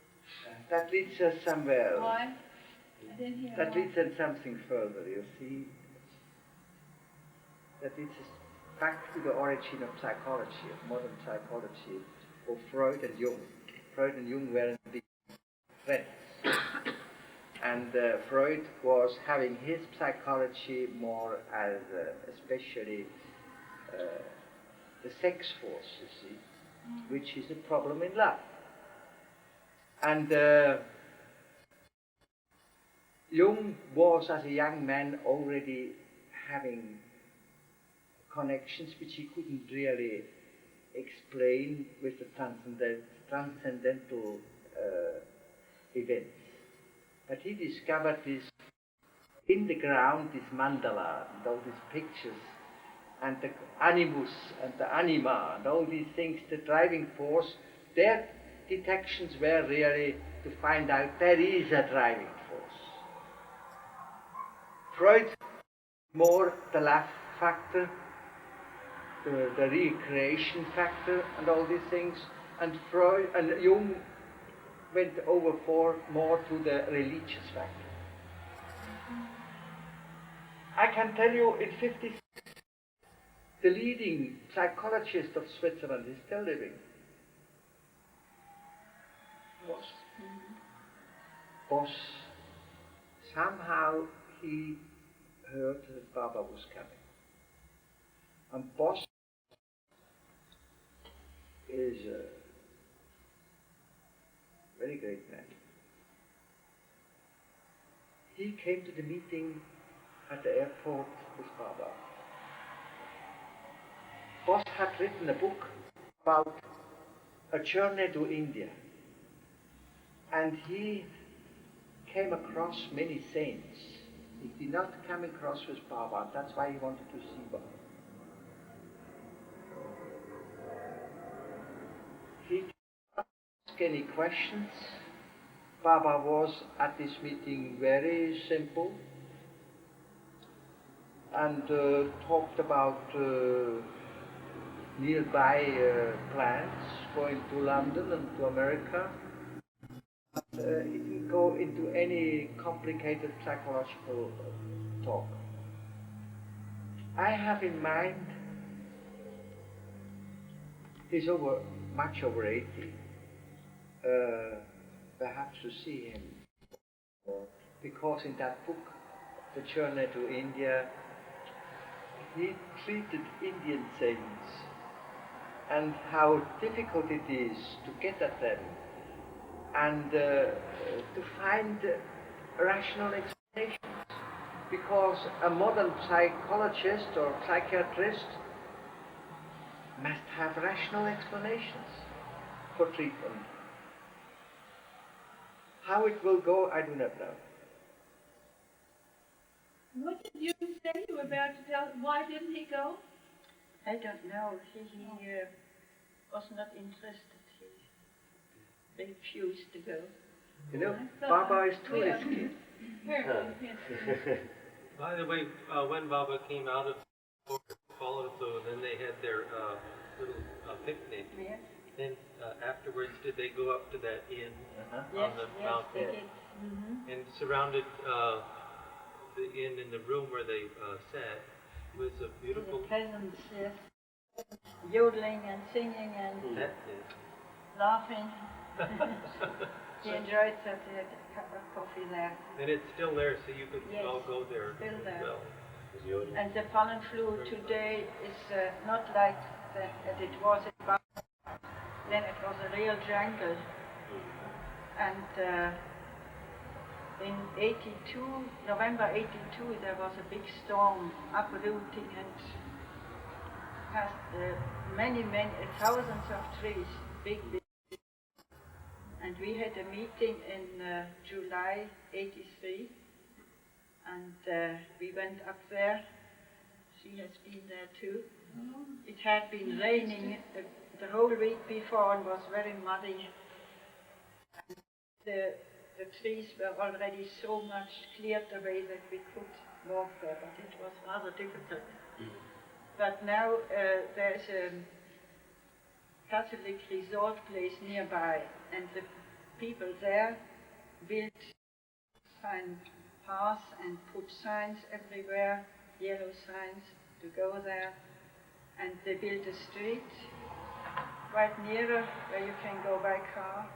that leads us somewhere. Why? I didn't hear That why. leads us something further, you see. That leads us back to the origin of psychology, of modern psychology, of Freud and Jung. Freud and Jung were big friends. And Freud was having his psychology more as especially the sex force, you see, which is a problem in love. And Jung was, as a young man, already having connections which he couldn't really explain with the transcendental events. But he discovered this in the ground, this mandala, and all these pictures, and the animus and the anima, and all these things, the driving force. Their detections were really to find out there is a driving force. Freud, more the love factor, the recreation factor, and all these things, and Freud and Jung went over more to the religious factor. I can tell you, in 56, the leading psychologist of Switzerland is still living. Boss. Somehow he heard that Baba was coming. And Boss is a very great man. He came to the meeting at the airport with Baba. Boss had written a book about a journey to India. And he came across many saints. He did not come across with Baba. That's why he wanted to see Baba. He didn't ask any questions. Baba was at this meeting very simple and talked about nearby plans, going to London and to America. He didn't go into any complicated psychological talk. talk. I have in mind, he's much over 80. Perhaps to see him, because in that book, The Journey to India, he treated Indian saints and how difficult it is to get at them and to find rational explanations. Because a modern psychologist or psychiatrist must have rational explanations for treatment. How it will go, I do not know. What did you say you were about to tell? Why didn't he go? I don't know. He was not interested. He refused to go. You know, Baba is too risky. By the way, when Baba came out of Kuala Lumpur, then they had their little picnic. Yeah. Then afterwards, did they go up to that inn on Yes, the yes, mountain they did. and surrounded the inn in the room where they sat was a beautiful. The peasants, yes. Yodeling and singing and That's it. laughing. He enjoyed that. He had a cup of coffee there. And it's still there, so you could Yes, all go there still as there. well. And the pollen flu today is not like that it was in Bangkok. Then it was a real jungle. And in November 82, there was a big storm uprooting and past many, thousands of trees, big. And we had a meeting in July 83, and we went up there. She has been there too. It had been raining the whole week before and was very muddy. The trees were already so much cleared away that we could walk there, but it was rather difficult. But now there's a Catholic resort place nearby, and the people there built fine paths and put signs everywhere, yellow signs to go there, and they built a street right nearer where you can go by car.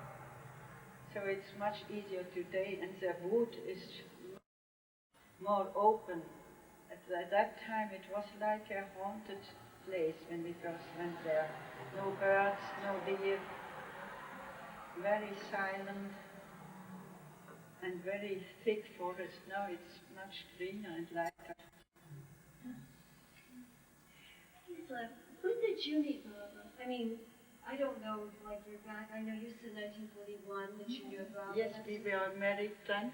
So it's much easier today, and the wood is more open. At that time it was like a haunted place when we first went there. No birds, no deer, very silent and very thick forest. Now it's much greener and lighter. Gisela, when did you meet Baba? I mean, I don't know, like you're back. I know you said 1941 that you knew about. Yes, we were married then.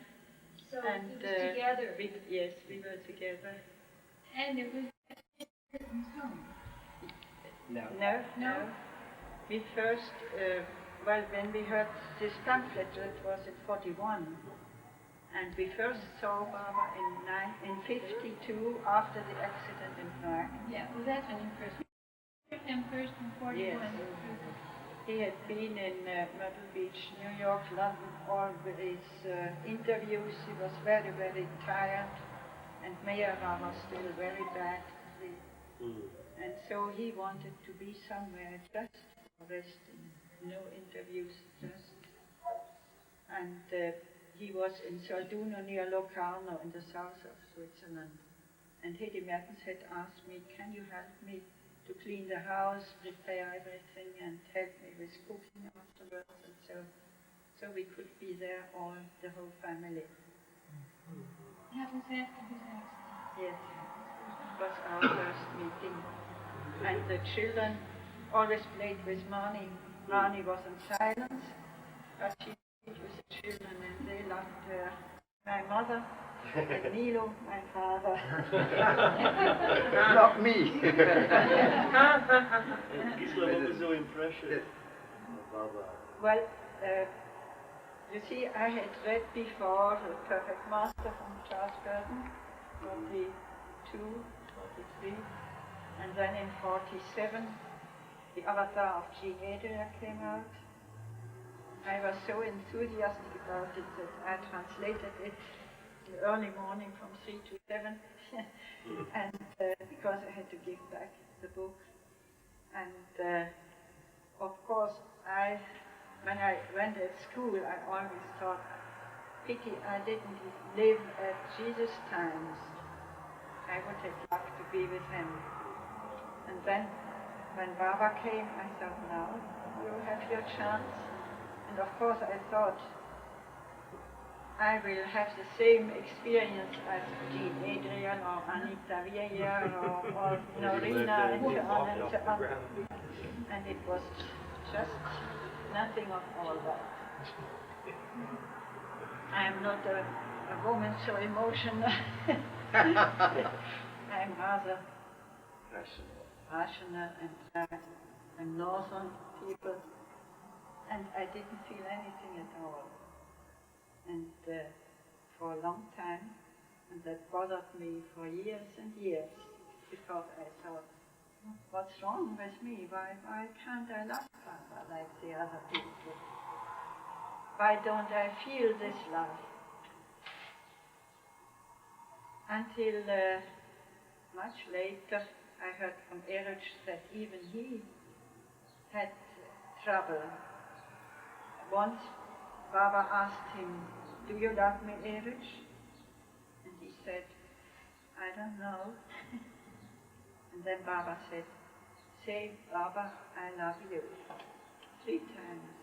So And it was together. yes, we were together. And it was his home. No. We first, when we heard this pamphlet, it was in 41. And we first saw Baba in 52 after the accident in Prague. Yeah, well, that's when you first met him first in 41. Yes. He had been in Myrtle Beach, New York, London, all with his interviews. He was very, very tired, and Meyerra was still very bad. And so he wanted to be somewhere just for resting, no interviews, just. And he was in Solduno near Locarno in the south of Switzerland. And Hedy Mertens had asked me, can you help me to clean the house, prepare everything, and help me with cooking afterwards? And so we could be there all, the whole family. That was after his accident. Yes, it was our first meeting. And the children always played with Mani. Mani was in silence, but she played with the children and they loved her. My mother and Nilo, my father. Not me. Gisela, what was your impression of Baba? Well, you see, I had read before The Perfect Master from Charles Burton, 42, 43, and then in 47, The Avatar of G. Haefliger came out. I was so enthusiastic about it that I translated it the early morning from 3 to 7, and because I had to give back the book. And of course, when I went at school, I always thought, pity I didn't live at Jesus' times. I would have loved to be with him. And then, when Baba came, I thought, now you have your chance. And of course, I thought, I will have the same experience as Jean Adrian or Anita Vieira or Norina and so on and so on. And it was just nothing of all that. I am not a woman so emotional. I am rather rational and northern people, and I didn't feel anything at all. And for a long time, and that bothered me for years and years, because I thought, what's wrong with me? Why can't I love Baba like the other people? Why don't I feel this love? Until much later, I heard from Erich that even he had trouble. Once Baba asked him, do you love me, Erich? And he said, I don't know. And then Baba said, say, Baba, I love you. 3 times.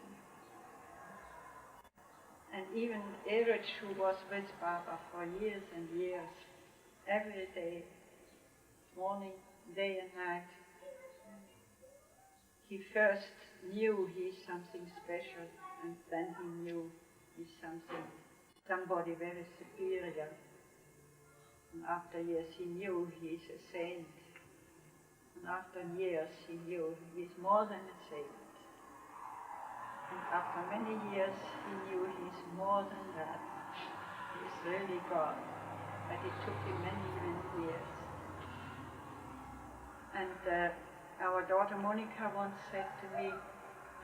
And even Erich, who was with Baba for years and years, every day, morning, day and night, he first knew he's something special, and then he knew he's somebody very superior. And after years he knew he's a saint. And after years he knew he's more than a saint. And after many years he knew he's more than that. He's really God. But it took him many, many years. And our daughter Monica once said to me,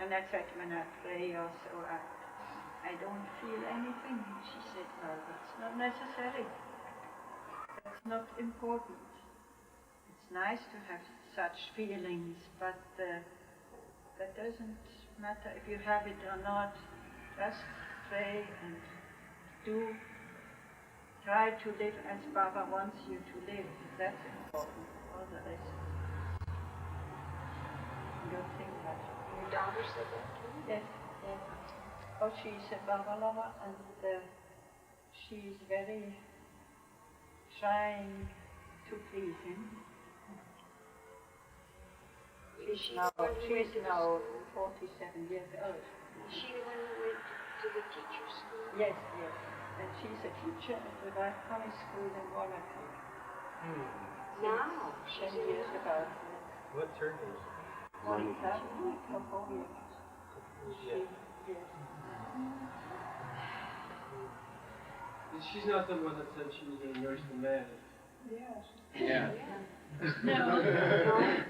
and I said when I pray or so, I don't feel anything. She said, well, that's not necessary. That's not important. It's nice to have such feelings, but that doesn't matter if you have it or not. Just pray and try to live as Baba wants you to live. That's important. All the rest. You don't think that. Your daughter said that to you? Yes, yes. Oh, she's a Baba lover, and she's very trying to please him. She's now 47 years old. Is she the one who went to the teacher school? Yes, yes. And she's a teacher at the White College School in Monaco. Now? 10 years ago. What's her name? Monica Popovic. Yes. She's not the one that said she was going to nurse the man. Yeah. No.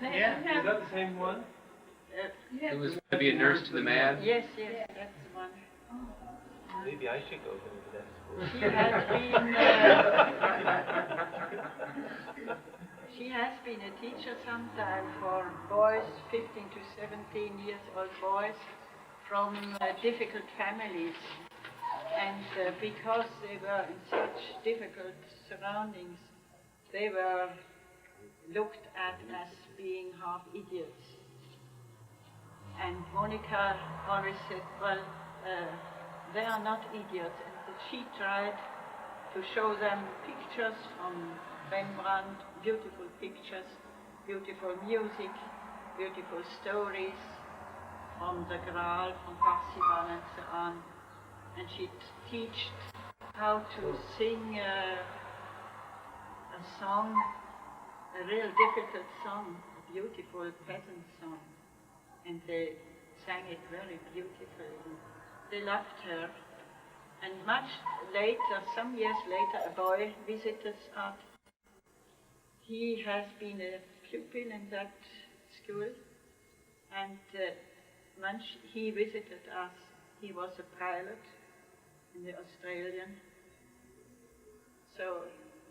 Yeah. Is that the same one? It was to be a nurse to the mad. Yes, that's the one. Maybe I should go to that school. She has been a teacher sometime for boys, 15 to 17 years old boys from difficult families. And because they were in such difficult surroundings, they were looked at as being half idiots. And Monica always said, well, they are not idiots. And she tried to show them pictures from Rembrandt, beautiful pictures, beautiful music, beautiful stories from the Graal, from Parsival and so on. And she taught how to sing a song, a real difficult song, a beautiful peasant song. And they sang it very beautifully. They loved her. And much later, some years later, a boy visited us. He has been a pupil in that school. And once he visited us, he was a pilot in the Australian. So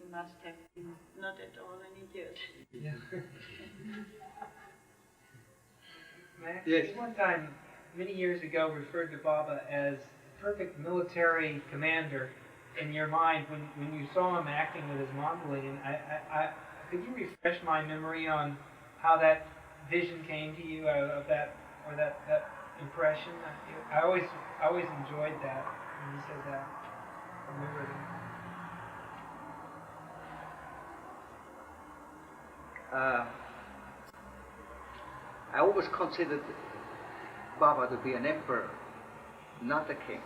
he must have been not at all an idiot. Yeah. Max, Yes. you one time, many years ago, referred to Baba as perfect military commander in your mind when you saw him acting with his mandolin. Could you refresh my memory on how that vision came to you of that, or that impression? I always enjoyed that when you said that. I remember that. I always considered Baba to be an emperor, not a king.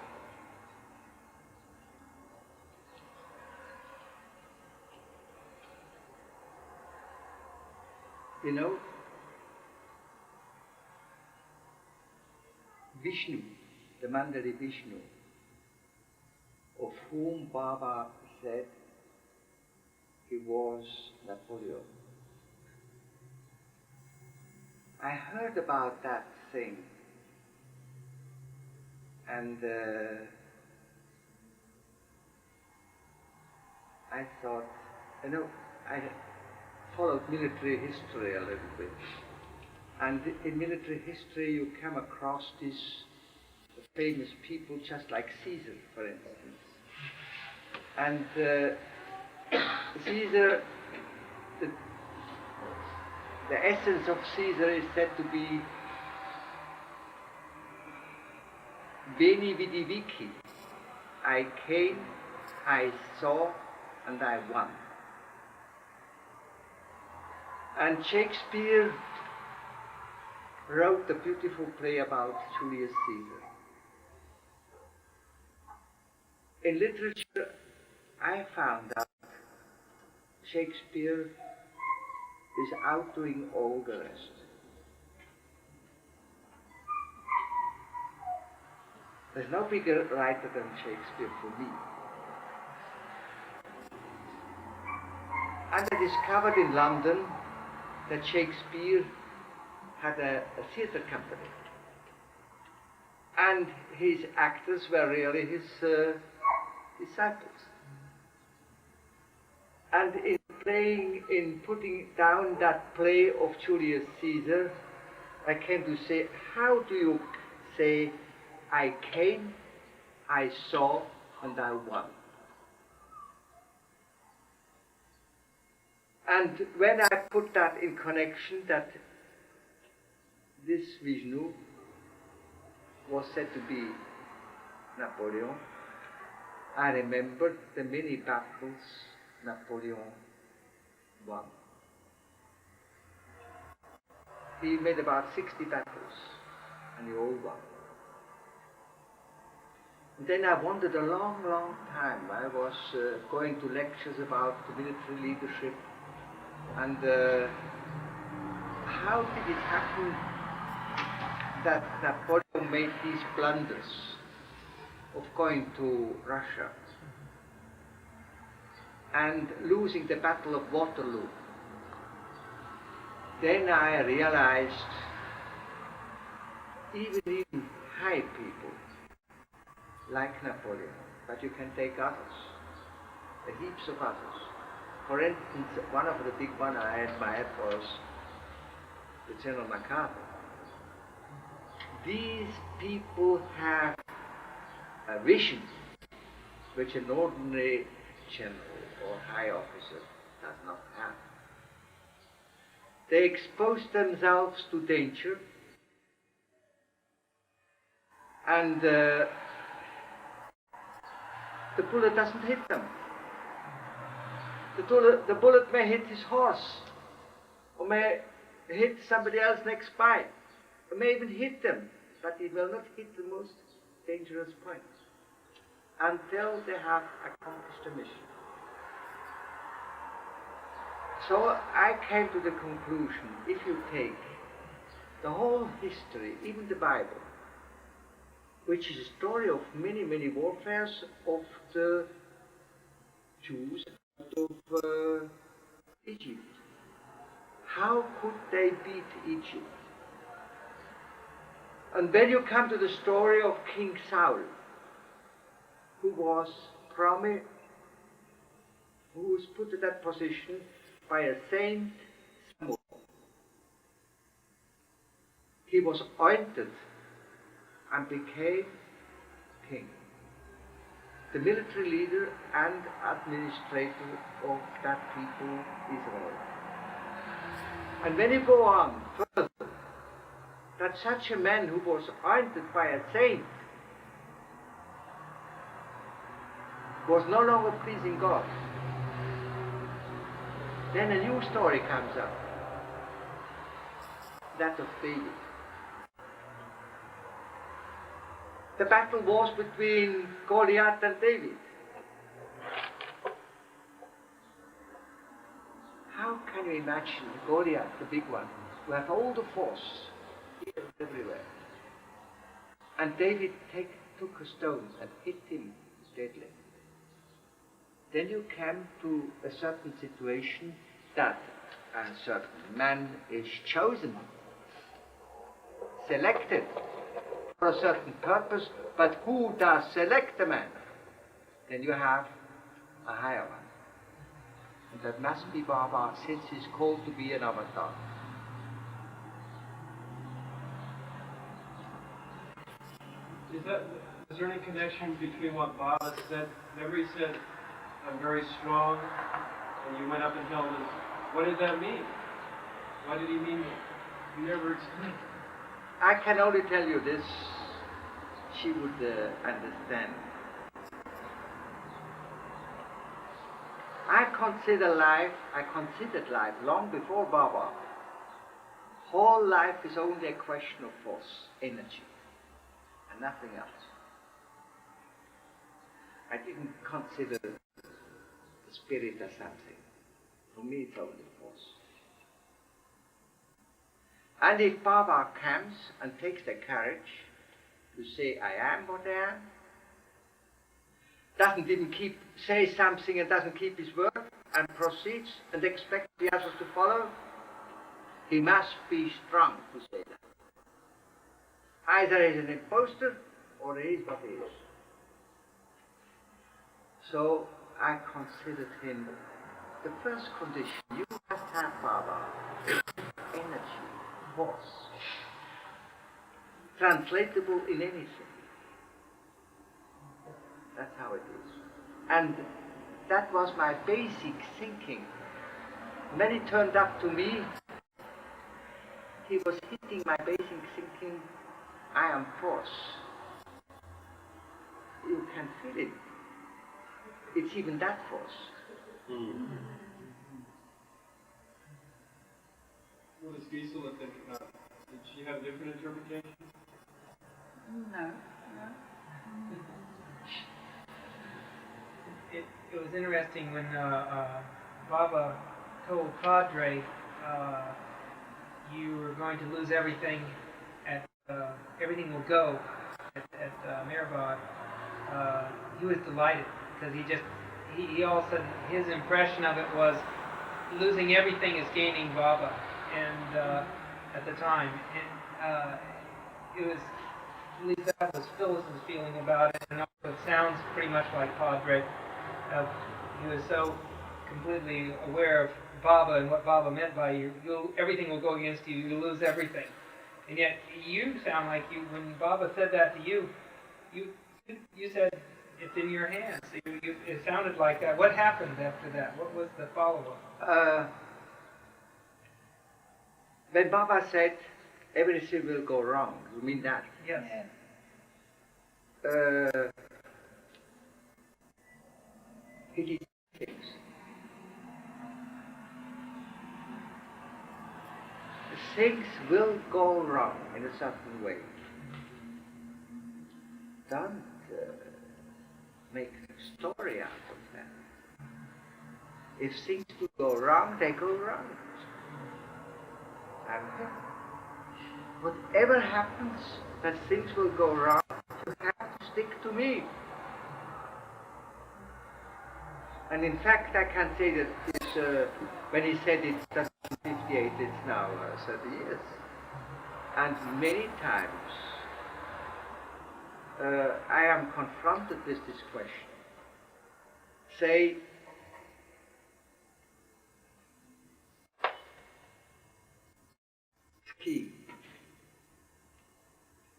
You know, Vishnu, the Mandari Vishnu, of whom Baba said he was Napoleon. I heard about that thing, and I thought, you know, I followed military history a little bit, and in military history you come across these famous people just like Caesar, for instance. And Caesar, the essence of Caesar is said to be Veni vidi vici. I came, I saw, and I won. And Shakespeare wrote a beautiful play about Julius Caesar. In literature, I found out Shakespeare is outdoing all the rest. There's no bigger writer than Shakespeare for me. And I discovered in London that Shakespeare had a theatre company. And his actors were really his disciples. And in putting down that play of Julius Caesar, I came to say, how do you say, I came, I saw, and I won? And when I put that in connection, that this Vishnu was said to be Napoleon, I remembered the many battles Napoleon won. He made about 60 battles, and he all won. And then I wondered a long, long time. I was going to lectures about the military leadership, and how did it happen that Napoleon made these blunders of going to Russia and losing the Battle of Waterloo? Then I realized even high people like Napoleon, but you can take others, heaps of others. For instance, one of the big ones I admired was the General MacArthur. These people have a vision which an ordinary general or high officer does not have. They expose themselves to danger, and the bullet doesn't hit them. The bullet may hit his horse, or may hit somebody else next by, or may even hit them, but it will not hit the most dangerous point until they have accomplished a mission. So I came to the conclusion, if you take the whole history, even the Bible, which is a story of many, many warfares of the Jews out of Egypt. How could they beat Egypt? And then you come to the story of King Saul, who was promised who was put in that position by a saint. He was anointed and became king, the military leader and administrator of that people, Israel. And when you go on further, that such a man who was anointed by a saint was no longer pleasing God, then a new story comes up, that of David. The battle was between Goliath and David. How can you imagine Goliath, the big one, who had all the force everywhere, and David took a stone and hit him deadly? Then you come to a certain situation that a certain man is chosen, selected for a certain purpose, but who does select the man? Then you have a higher one. And that must be Baba, since he's called to be an avatar. Is there any connection between what Baba said? Remember he said, I'm very strong, and you went up and told us, what did that mean? Why did he mean that? You never explained. I can only tell you this, she would understand. I considered life long before Baba. Whole life is only a question of force, energy, and nothing else. I didn't consider the spirit as something. For me it's only force. And if Baba comes and takes the courage to say, I am what I am, doesn't even say something and doesn't keep his word, and proceeds and expects the others to follow, he must be strong to say that. Either he's an impostor or he is what he is. So I considered him the first condition. You must have Baba, energy, force, translatable in anything. That's how it is. And that was my basic thinking. When he turned up to me, he was hitting my basic thinking, I am force. You can feel it. It's even that force. What does Gisela think about it? Did she have different interpretations? No. It was interesting when Baba told Padre you were going to lose everything everything will go at Mirabad. He was delighted because he all of a sudden, his impression of it was losing everything is gaining Baba, and at the time, and it was, at least that was Phyllis's feeling about it, and also it sounds pretty much like Padre. He was so completely aware of Baba and what Baba meant by everything will go against you, you lose everything. And yet you sound like when Baba said that to you, you said it's in your hands. It sounded like that. What happened after that? What was the follow-up? When Baba said everything will go wrong, you mean that? Yes. He did things. Things will go wrong in a certain way. Don't make a story out of that. If things do go wrong, they go wrong. And whatever happens, that things will go wrong, you have to stick to me. And in fact, I can say that when he said it's 58, it's now 30 years. And many times I am confronted with this question. Say,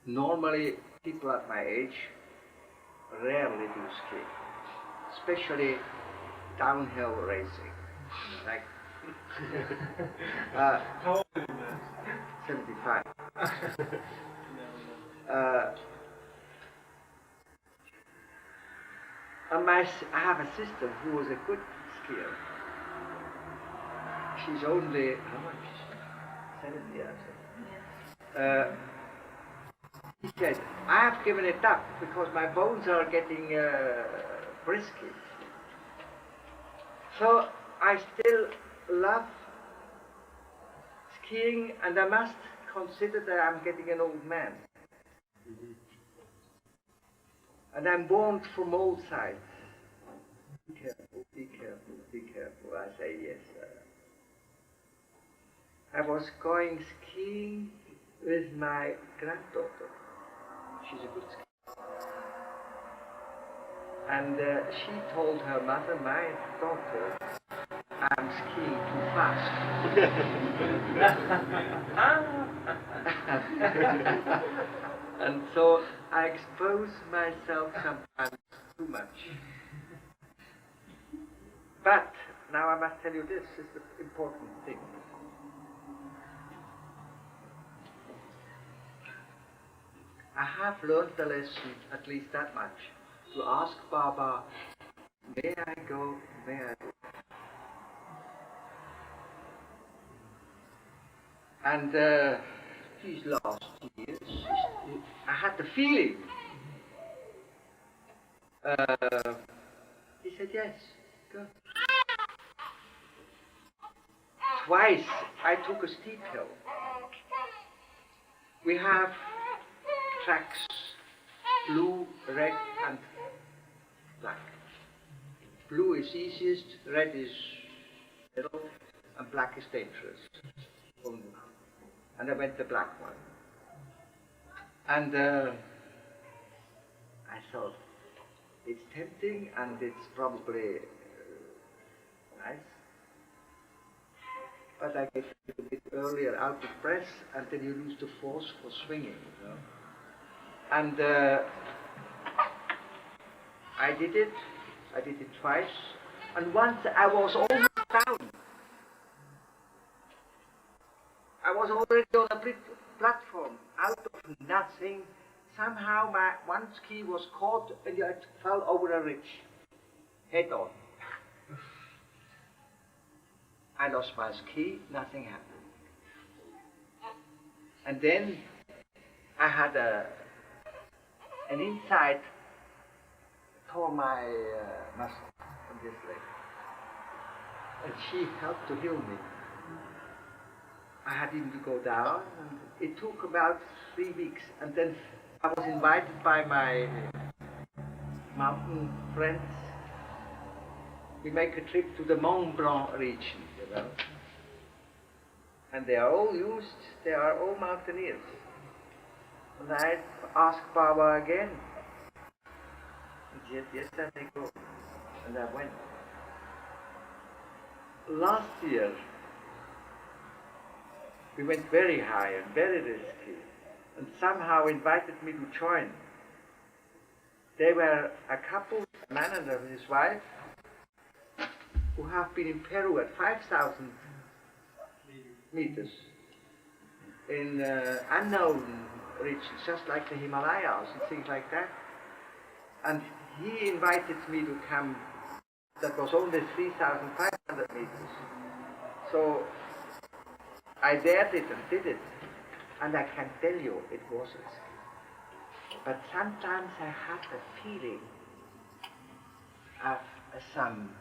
Normally, people at my age rarely do ski, especially downhill racing. Like How old are you, Max? 75. And I have a sister who was a good skier. She's only, how much? 70, I think. He said, I have given it up because my bones are getting brisky. So I still love skiing, and I must consider that I'm getting an old man. And I'm warned from all sides. Be careful, be careful, be careful. I say yes. I was going skiing with my granddaughter. She's a good skier. And she told her mother, my daughter, I'm skiing too fast. And so I expose myself sometimes too much. But now I must tell you this is the important thing. I have learned the lesson, at least that much, to ask Baba, may I go, may I go? And these last years, I had the feeling. He said, yes, go. Twice I took a steep hill. We have tracks, blue, red, and black. Blue is easiest, red is middle, and black is dangerous. And I went the black one. And I thought, it's tempting and it's probably nice. But I get a little bit earlier out of breath, and then you lose the force for swinging, you know. And I did it twice, and once I was almost down. I was already on a platform, out of nothing. Somehow my one ski was caught and I fell over a ridge, head on. I lost my ski, nothing happened. And then I had an inside tore my muscle on this leg. And she helped to heal me. I had even to go down, and it took about 3 weeks. And then I was invited by my mountain friends. We make a trip to the Mont Blanc region, you know. And they are all they are all mountaineers. And I asked Baba again. And he said, yes, I may go. And I went. Last year, we went very high and very risky, and somehow invited me to join. They were a couple, a man and his wife, who have been in Peru at 5,000 meters in unknown regions, just like the Himalayas and things like that. And he invited me to come. That was only 3,500 meters. So I dared it and did it. And I can tell you, it was risky. But sometimes I had the feeling of some,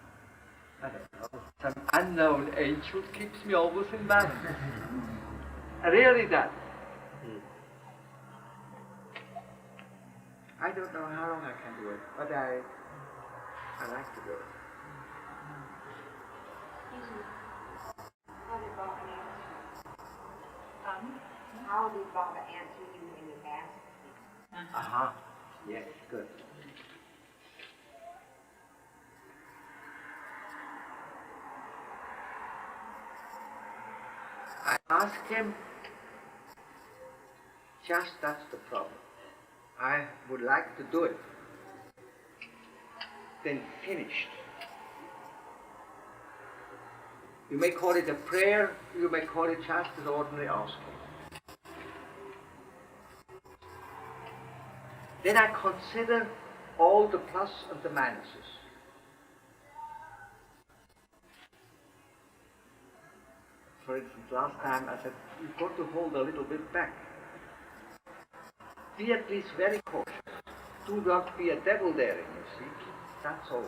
I don't know, some unknown angel keeps me always in balance. Really does. I don't know how long I can do it, but I like to do it. How did Baba answer you when you asked? Uh-huh. Yes, good. I asked him, Just that's the problem. I would like to do it. Then finished. You may call it a prayer, you may call it just an ordinary asking. Then I consider all the plus and the minuses. For instance, last time I said, you've got to hold a little bit back. Be at least very cautious. Do not be a devil daring, you see. That's all.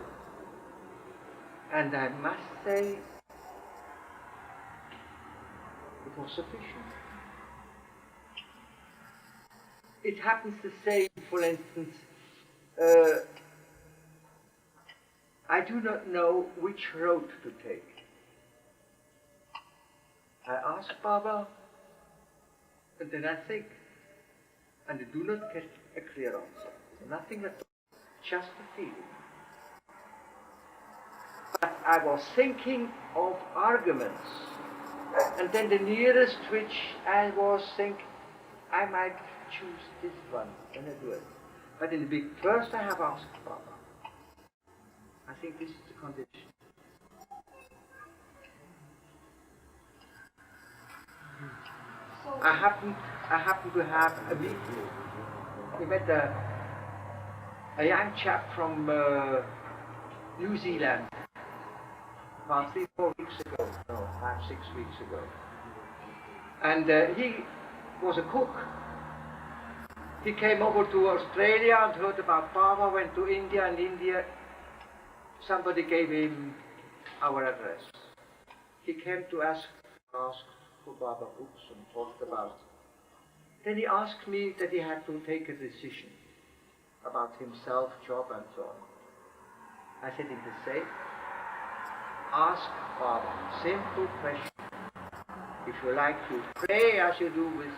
And I must say, it was sufficient. It happens the same, for instance, I do not know which road to take. I ask Baba, and then I think, and I do not get a clear answer. Nothing at all, just a feeling. But I was thinking of arguments, and then the nearest which I was thinking, I might choose this one, and I do it. But in the big, first I have asked Baba. I think this is the condition. I happen to have a meeting. We met a young chap from New Zealand about 3-4 weeks ago, no, 5-6 weeks ago. And he was a cook. He came over to Australia and heard about Baba, went to India, and India, somebody gave him our address. He came to ask for Baba books and talked about it. Then he asked me that he had to take a decision about himself, job, and so on. I said in the same, ask Baba, simple question. If you like to pray as you do with,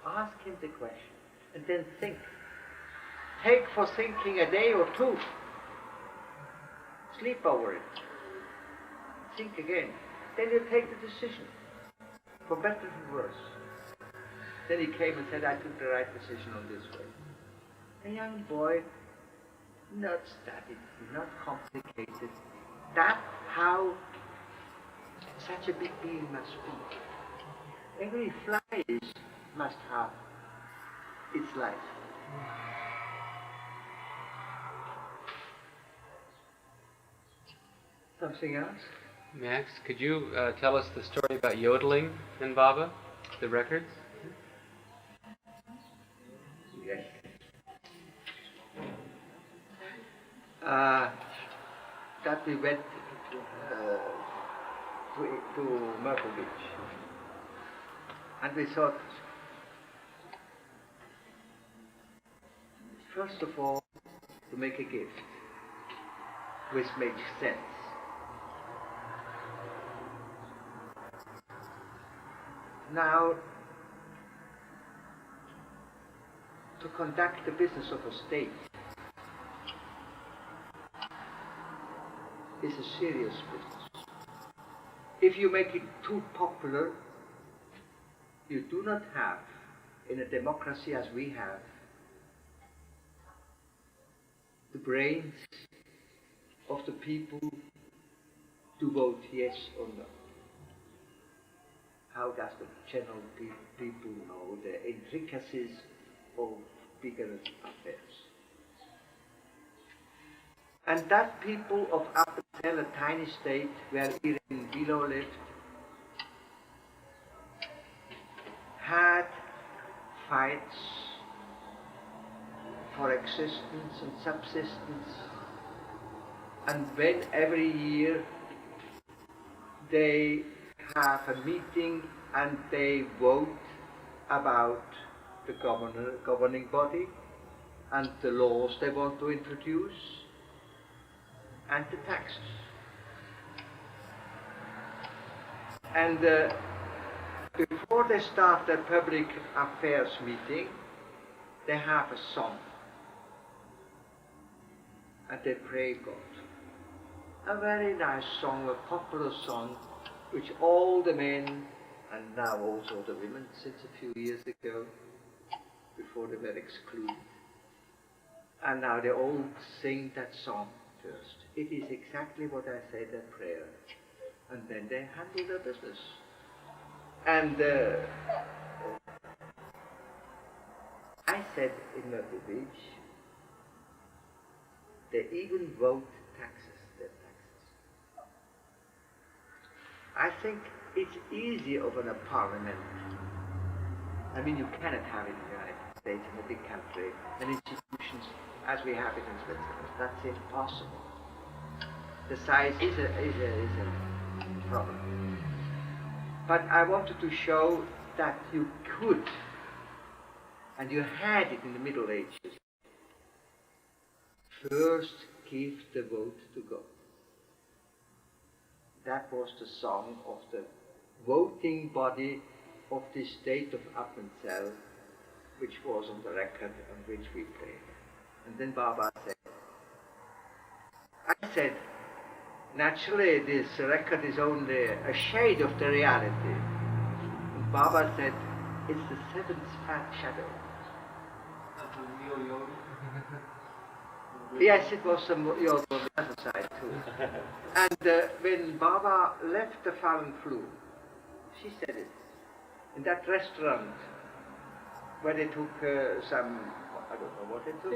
ask him the question, and then think. Take for thinking a day or two. Sleep over it. Think again. Then you take the decision, for better or worse. Then he came and said, I took the right decision on this way. A young boy, not studied, not complicated. That's how such a big being must be. Every fly must have its life. Something else? Max, could you tell us the story about yodeling in Baba, the records? Yes. That we went to Myrtle Beach. And we thought, first of all, to make a gift, which makes sense. Now, to conduct the business of a state is a serious business. If you make it too popular, you do not have, in a democracy as we have, the brains of the people to vote yes or no. How does the general people know the intricacies of bigger affairs? And that people of Appenzell, a tiny state where Irene Bilo lived, had fights for existence and subsistence, and when every year they have a meeting and they vote about the governing body and the laws they want to introduce and the taxes. And before they start their public affairs meeting, they have a song and they pray God. A very nice song, a popular song, which all the men and now also the women since a few years ago, before they were excluded. And now they all sing that song first. It is exactly what I say, their prayer. And then they handle their business. And I said in Myrtle Beach, they even vote taxes, their taxes. I think it's easy of a parliament. I mean, you cannot have it in the United States, in a big country, and institutions as we have it in Switzerland. That's impossible. The size is a problem. But I wanted to show that you could, and you had it in the Middle Ages, first give the vote to God. That was the song of the voting body of the state of Appenzell, which was on the record on which we played. And then Baba said, I said, naturally this record is only a shade of the reality. And Baba said, it's the seventh shadow. That's a real yodel. Yes, it was some yodel on the other side too. And when Baba left the Fallen Flue, she said it, in that restaurant where they took some, I don't know what they took.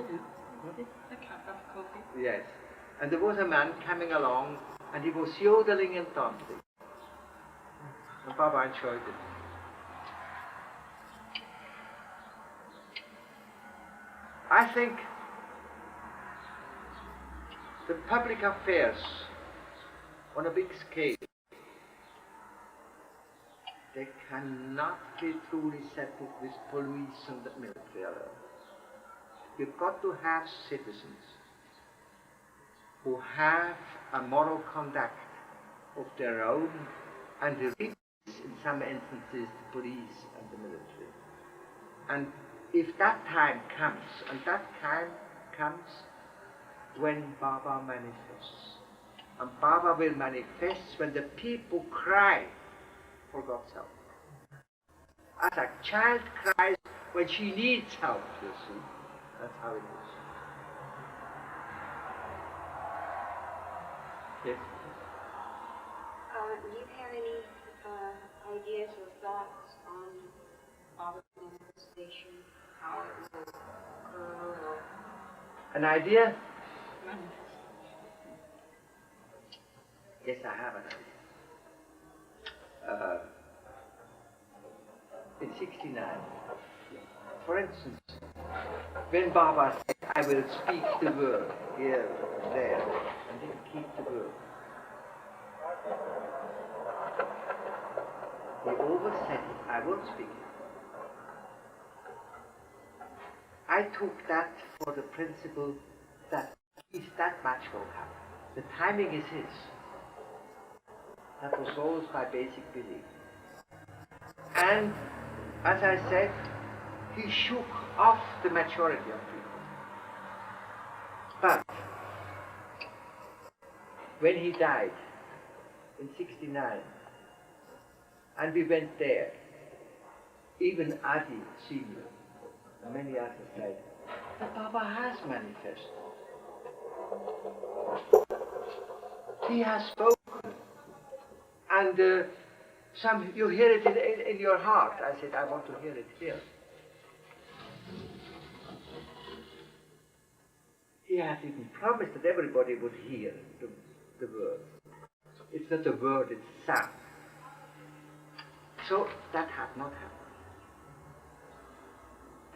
A cup of coffee. Yes. And there was a man coming along and he was yodeling and dancing. And Baba enjoyed it. I think the public affairs on a big scale, they cannot be truly settled with police and the military alone. You've got to have citizens who have a moral conduct of their own and release, in some instances, the police and the military. And if that time comes, and that time comes when Baba manifests, and Baba will manifest when the people cry for God's help. As a child cries when she needs help, you see. That's how it is. Yes? Do you have any ideas or thoughts on Baba's manifestation, how it will occur, or An idea? Yes, I have an idea. In 69, for instance, when Baba said, I will speak the word here, there, and then keep the word, he always said, I will speak it. I took that for the principle that at least that much will happen. The timing is his. That was always my basic belief. And as I said, he shook off the majority of people. But when he died in 69, and we went there, even Adi Senior and many others said, the Baba has manifested. He has spoken. And you hear it in your heart. I said, I want to hear it here. He has even promised that everybody would hear the word. It's not the word, it's sound. So that had not happened.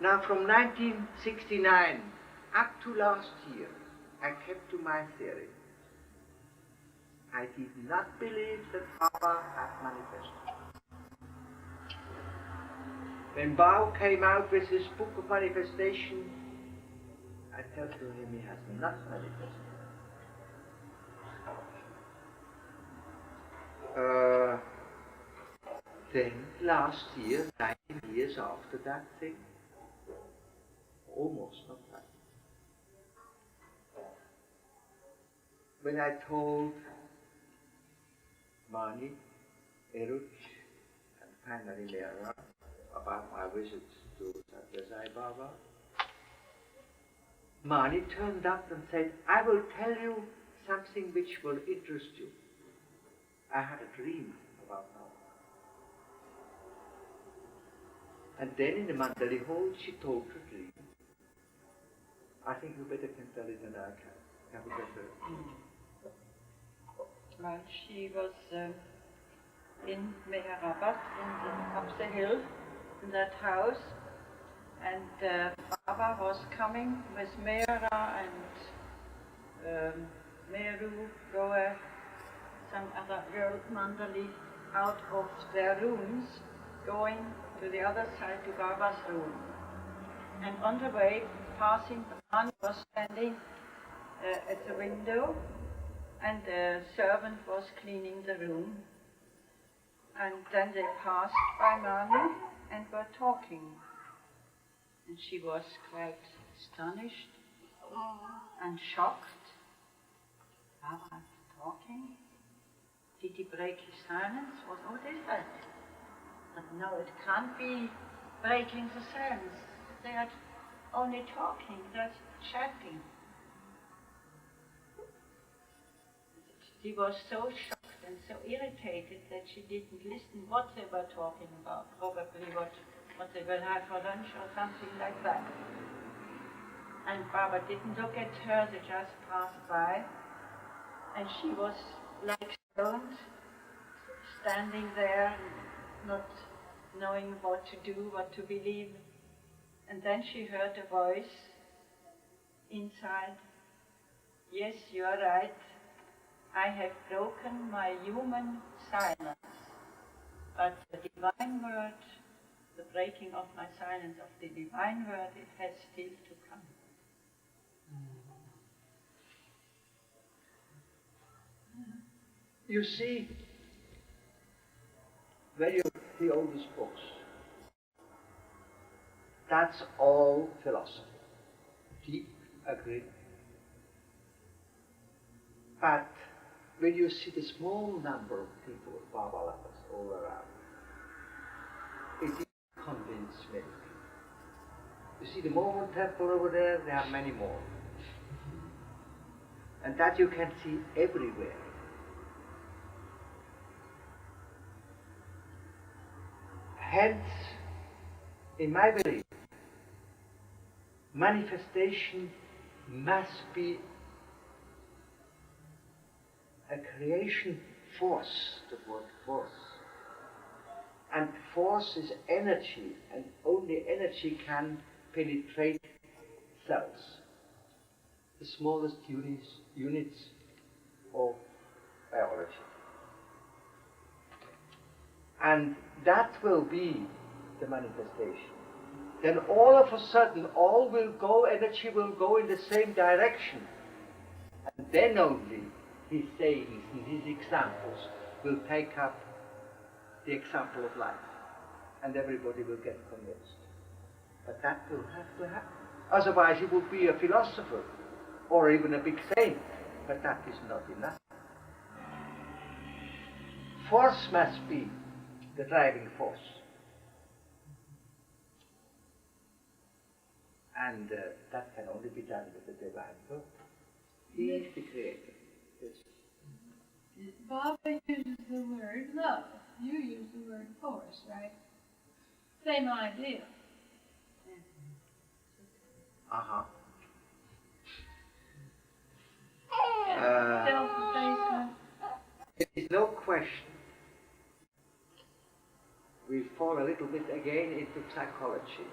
Now from 1969 up to last year, I kept to my theory. I did not believe that Baba had manifested. When Bao came out with his book of manifestation, I tell to him he has not manifested. Then last year, 19 years after that thing, almost not that. When I told Mani, Eruch, and finally Mera about my visits to Satyasai Baba. Mani turned up and said, I will tell you something which will interest you. I had a dream about Baba. And then in the Mandali hall, she told her dream. I think you better can tell it than I can. Have you better? Well, she was in Meherabat, up the hill, in that house, and Baba was coming with Mehra and Meru, Goa, some other girl, Mandali, out of their rooms, going to the other side to Baba's room. And on the way, passing, Mani was standing at the window, and the servant was cleaning the room. And then they passed by Mani and were talking. And she was quite astonished and shocked. Baba talking? Did he break his silence? What is that? But no, it can't be breaking the silence. They are only talking, they're chatting. She was so shocked and so irritated that she didn't listen what they were talking about, probably what they will have for lunch or something like that. And Baba didn't look at her, they just passed by, and she was like stoned, standing there, not knowing what to do, what to believe. And then she heard a voice inside, yes, you are right. I have broken my human silence, but the divine word, the breaking of my silence of the divine word, it has still to come. You see, when you read the oldest books, that's all philosophy. Deep agreement. But when you see the small number of people, Baba lovers, all around, it didn't convince many people. You see the Morton temple over there, there are many more. And that you can see everywhere. Hence, in my belief, manifestation must be a creation force, the word force. And force is energy, and only energy can penetrate cells, the smallest units of biology. And that will be the manifestation. Then all of a sudden, all will go, energy will go in the same direction. And then only his sayings and his examples will take up the example of life. And everybody will get convinced. But that will have to happen. Otherwise he would be a philosopher or even a big saint. But that is not enough. Force must be the driving force. And that can only be done with the divine word. He is the creator. Yes. Baba uses the word love. You use the word force, right? Same idea. Uh-huh. Self-effacement. There is no question. We fall a little bit again into psychology.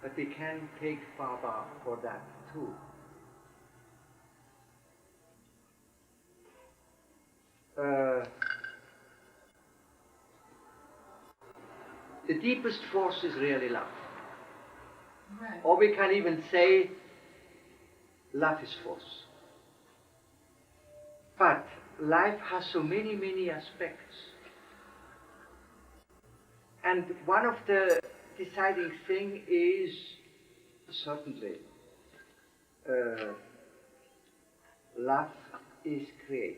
But we can take Baba for that too. The deepest force is really love. Right. Or we can even say love is force. But life has so many, many aspects. And one of the deciding thing is certainly love is creative.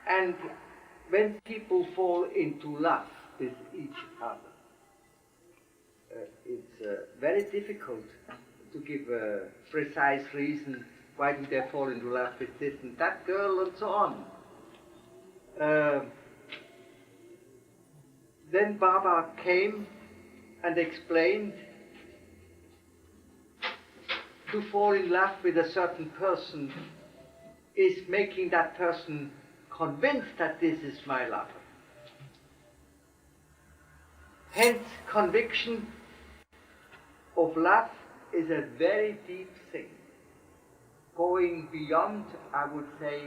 And when people fall into love with each other, it's very difficult to give a precise reason why do they fall into love with this and that girl and so on. Then Baba came and explained to fall in love with a certain person is making that person convinced that this is my lover. Hence, conviction of love is a very deep thing, going beyond, I would say,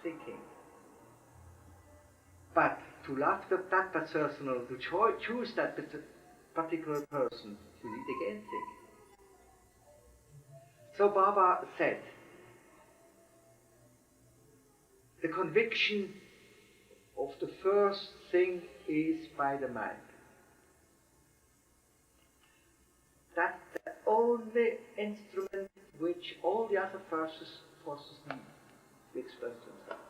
thinking. But to love that person or to choose that particular person, you need again think. So Baba said, the conviction of the first thing is by the mind. That's the only instrument which all the other forces need to express themselves.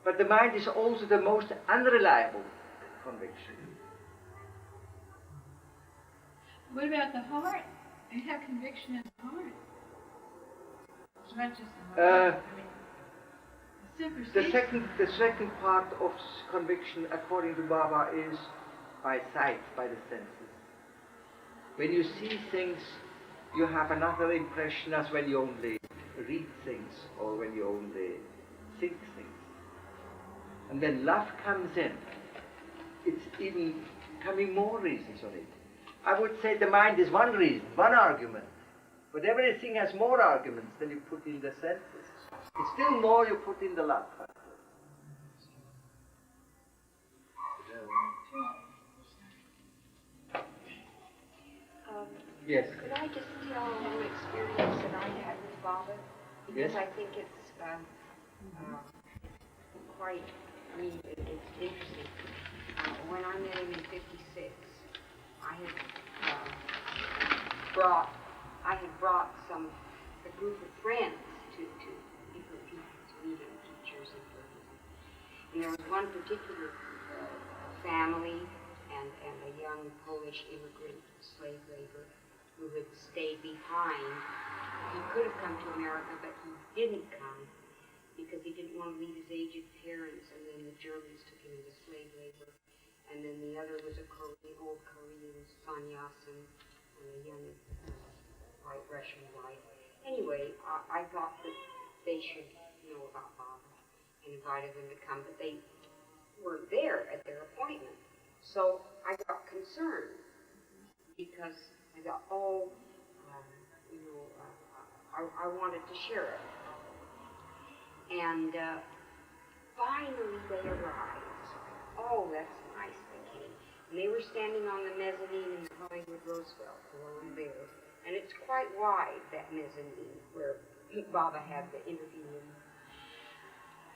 But the mind is also the most unreliable conviction. What about the heart? You have conviction in the heart. It's not just the heart. The second part of conviction, according to Baba, is by sight, by the senses. When you see things, you have another impression as when you only read things or when you only think things. And when love comes in, it's even coming more reasons on it. I would say the mind is one reason, one argument. But everything has more arguments than you put in the senses. It's still more you put in the love factor. Yes. Could I just tell a little experience that I had with Baba? Because Yes. I think it's quite, it's interesting. When I met him in '56, I had brought a group of friends to different people to meet him, teachers and friends. And there was one particular family and a young Polish immigrant slave labor who had stayed behind. He could have come to America, but he didn't come because he didn't want to leave his aged parents, and then the Germans took him into slave labor. And then the other was an old Korean sannyas and a young white Russian wife. Anyway, I thought that they should know about Baba and invited them to come, but they weren't there at their appointment. So I got concerned because I thought, I wanted to share it. And finally they arrived. Oh, that's nice, they came. And they were standing on the mezzanine in the Hollywood Roosevelt, along there. And it's quite wide, that mezzanine, where Baba had the interview room.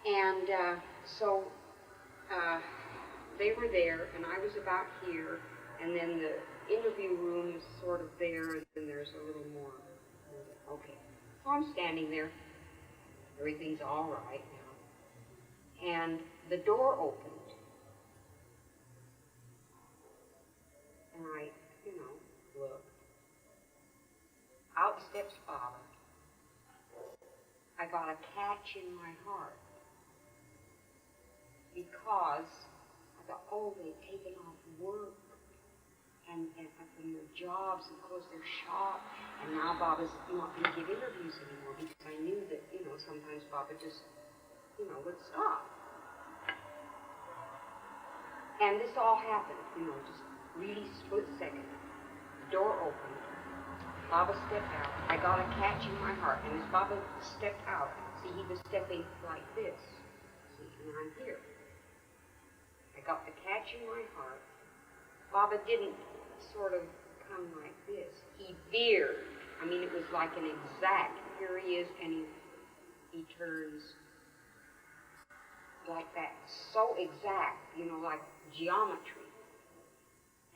And so they were there, and I was about here, and then the interview room is sort of there, and then there's a little more. Okay. So I'm standing there. Everything's all right now. And the door opened. And I, look. Out steps Baba. I got a catch in my heart. Because I thought, they've taken off work. And from their jobs and closed their shop. And now Baba's not going to give interviews anymore because I knew that, sometimes Baba just, would stop. And this all happened, just really split second. The door opened. Baba stepped out. I got a catch in my heart. And as Baba stepped out, see, he was stepping like this. See, and I'm here. I got the catch in my heart. Baba didn't sort of come like this. He veered. It was like an exact. Here he is, and he turns like that. So exact, like geometry.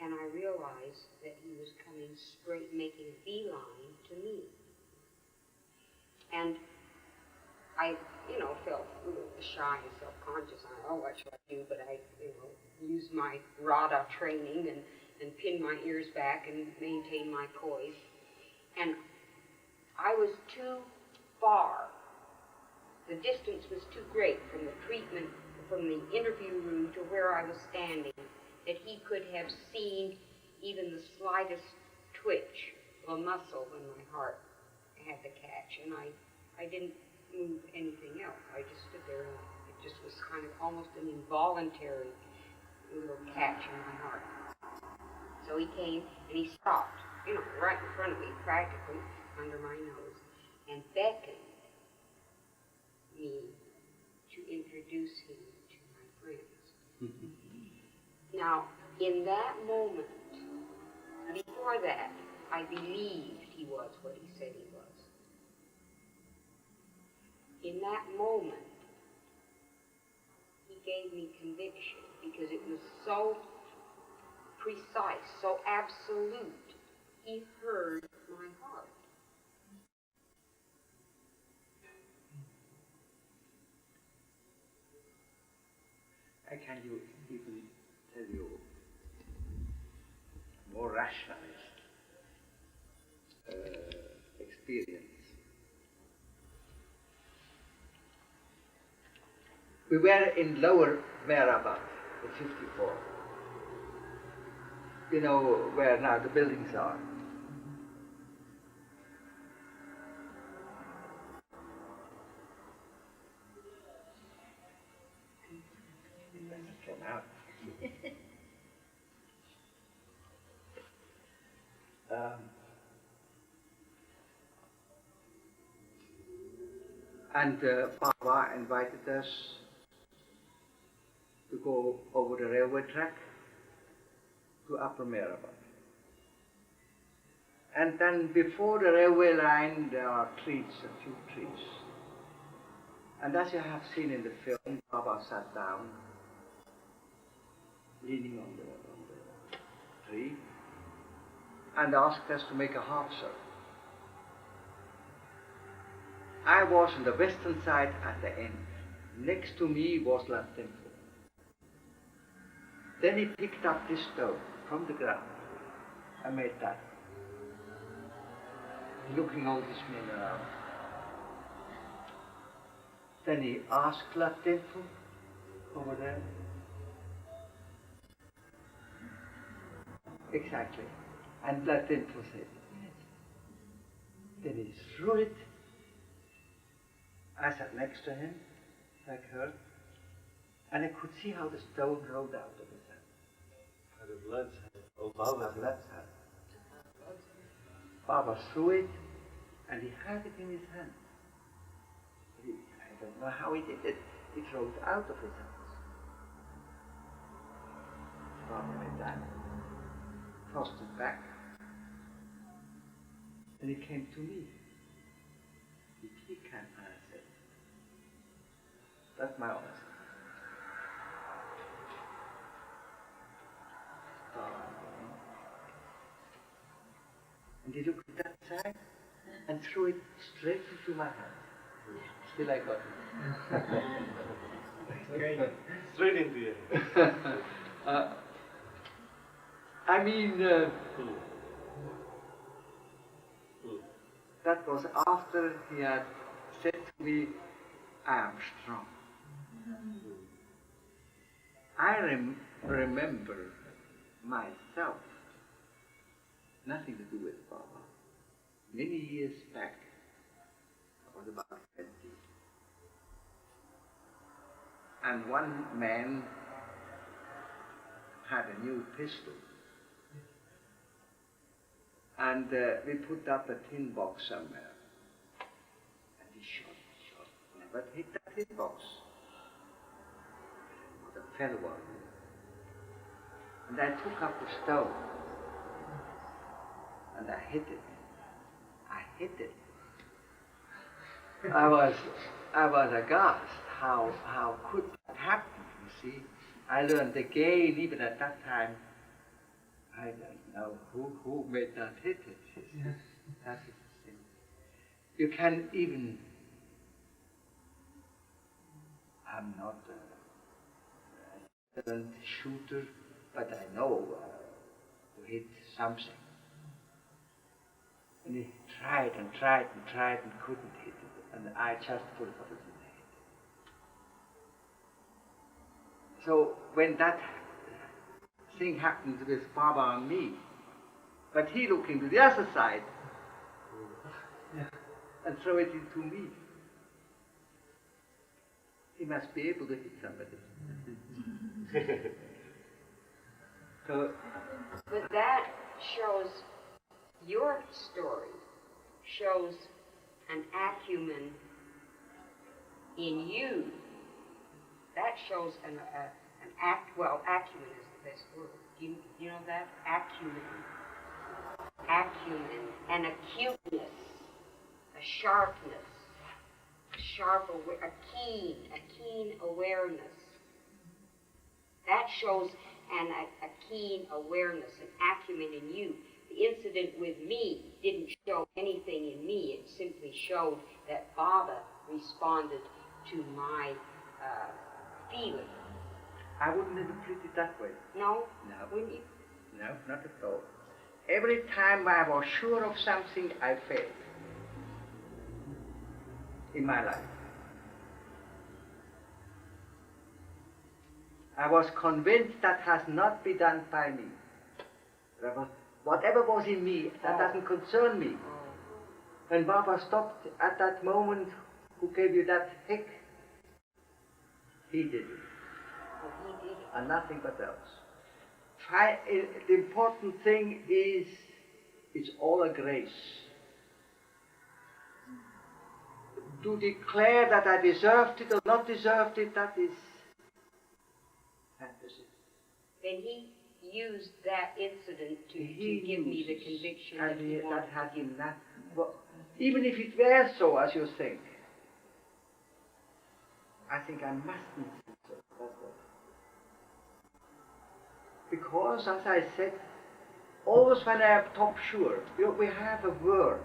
And I realized that he was coming straight, making a beeline to me. And I, felt a little shy and self-conscious. What should I do? But I, use my RADA training and pin my ears back and maintain my poise. And I was too far. The distance was too great from the treatment, from the interview room to where I was standing, that he could have seen even the slightest twitch of a muscle in my heart had the catch. And I didn't move anything else. I just stood there, and it just was kind of almost an involuntary little catch in my heart. So he came and he stopped, right in front of me, practically under my nose, and beckoned me to introduce him to my friends. Now, in that moment, before that, I believed he was what he said he was. In that moment, he gave me conviction because it was so precise, so absolute. He heard my heart. I can even tell you more rationalist experience. We were in Lower Mehrabad, the 54. You know where now the buildings are. It doesn't come out. And Baba invited us to go over the railway track to Upper Mehrabad. And then before the railway line there are trees, a few trees. And as you have seen in the film, Baba sat down, leaning on the tree, and asked us to make a half circle. I was on the western side at the end. Next to me was La Temple. Then he picked up this stone from the ground and made that, looking all these men around. Then he asked La Temple over there. Exactly. And La Temple said, yes. Then he threw it. I sat next to him, like her, and I could see how the stone rolled out of his hand. The blood's The blood's hand. Baba threw it, and he had it in his hand. I don't know how he did it. It rolled out of his hands. Baba made that, tossed it back, and he came to me. If he can, I said, that's my honesty. And he looked at that side and threw it straight into my hand. Still I got it. Great. straight into you. I mean, that was after he had said to me, I am strong. I remember myself, nothing to do with Baba. Many years back, I was about 20, and one man had a new pistol, and we put up a tin box somewhere, and he shot, never hit that tin box. The fell one. And I took up the stone, and I hit it. I was aghast. How could that happen? You see, I learned again, even at that time. I don't know who made that hit it. You see. Yeah. That is the thing. You can even I'm not an excellent shooter, but I know to hit something. And he tried and tried and tried and couldn't hit it, and I just put it in the head. So when that thing happened with Baba and me, but he looked into the other side and threw it into me. He must be able to hit somebody. So, but that shows, your story shows an acumen in you. That shows acumen is the best word. You know that? Acumen, an acuteness, a sharpness, a keen awareness. That shows a keen awareness, an acumen in you. The incident with me didn't show anything in me. It simply showed that Baba responded to my feeling. I wouldn't interpret it that way. No? No. Wouldn't you? No, not at all. Every time I was sure of something, I failed in my life. I was convinced that has not been done by me. Whatever was in me, that doesn't concern me. When Baba stopped at that moment, who gave you that hick? He did it. And nothing but else. The important thing is, it's all a grace. To declare that I deserved it or not deserved it, that is fantasy. Then he used that incident to give me the conviction that he wanted that to give. Well, even if it were so as you think, I think I mustn't think so. That's all. Because, as I said, always when I am top sure, we have a word.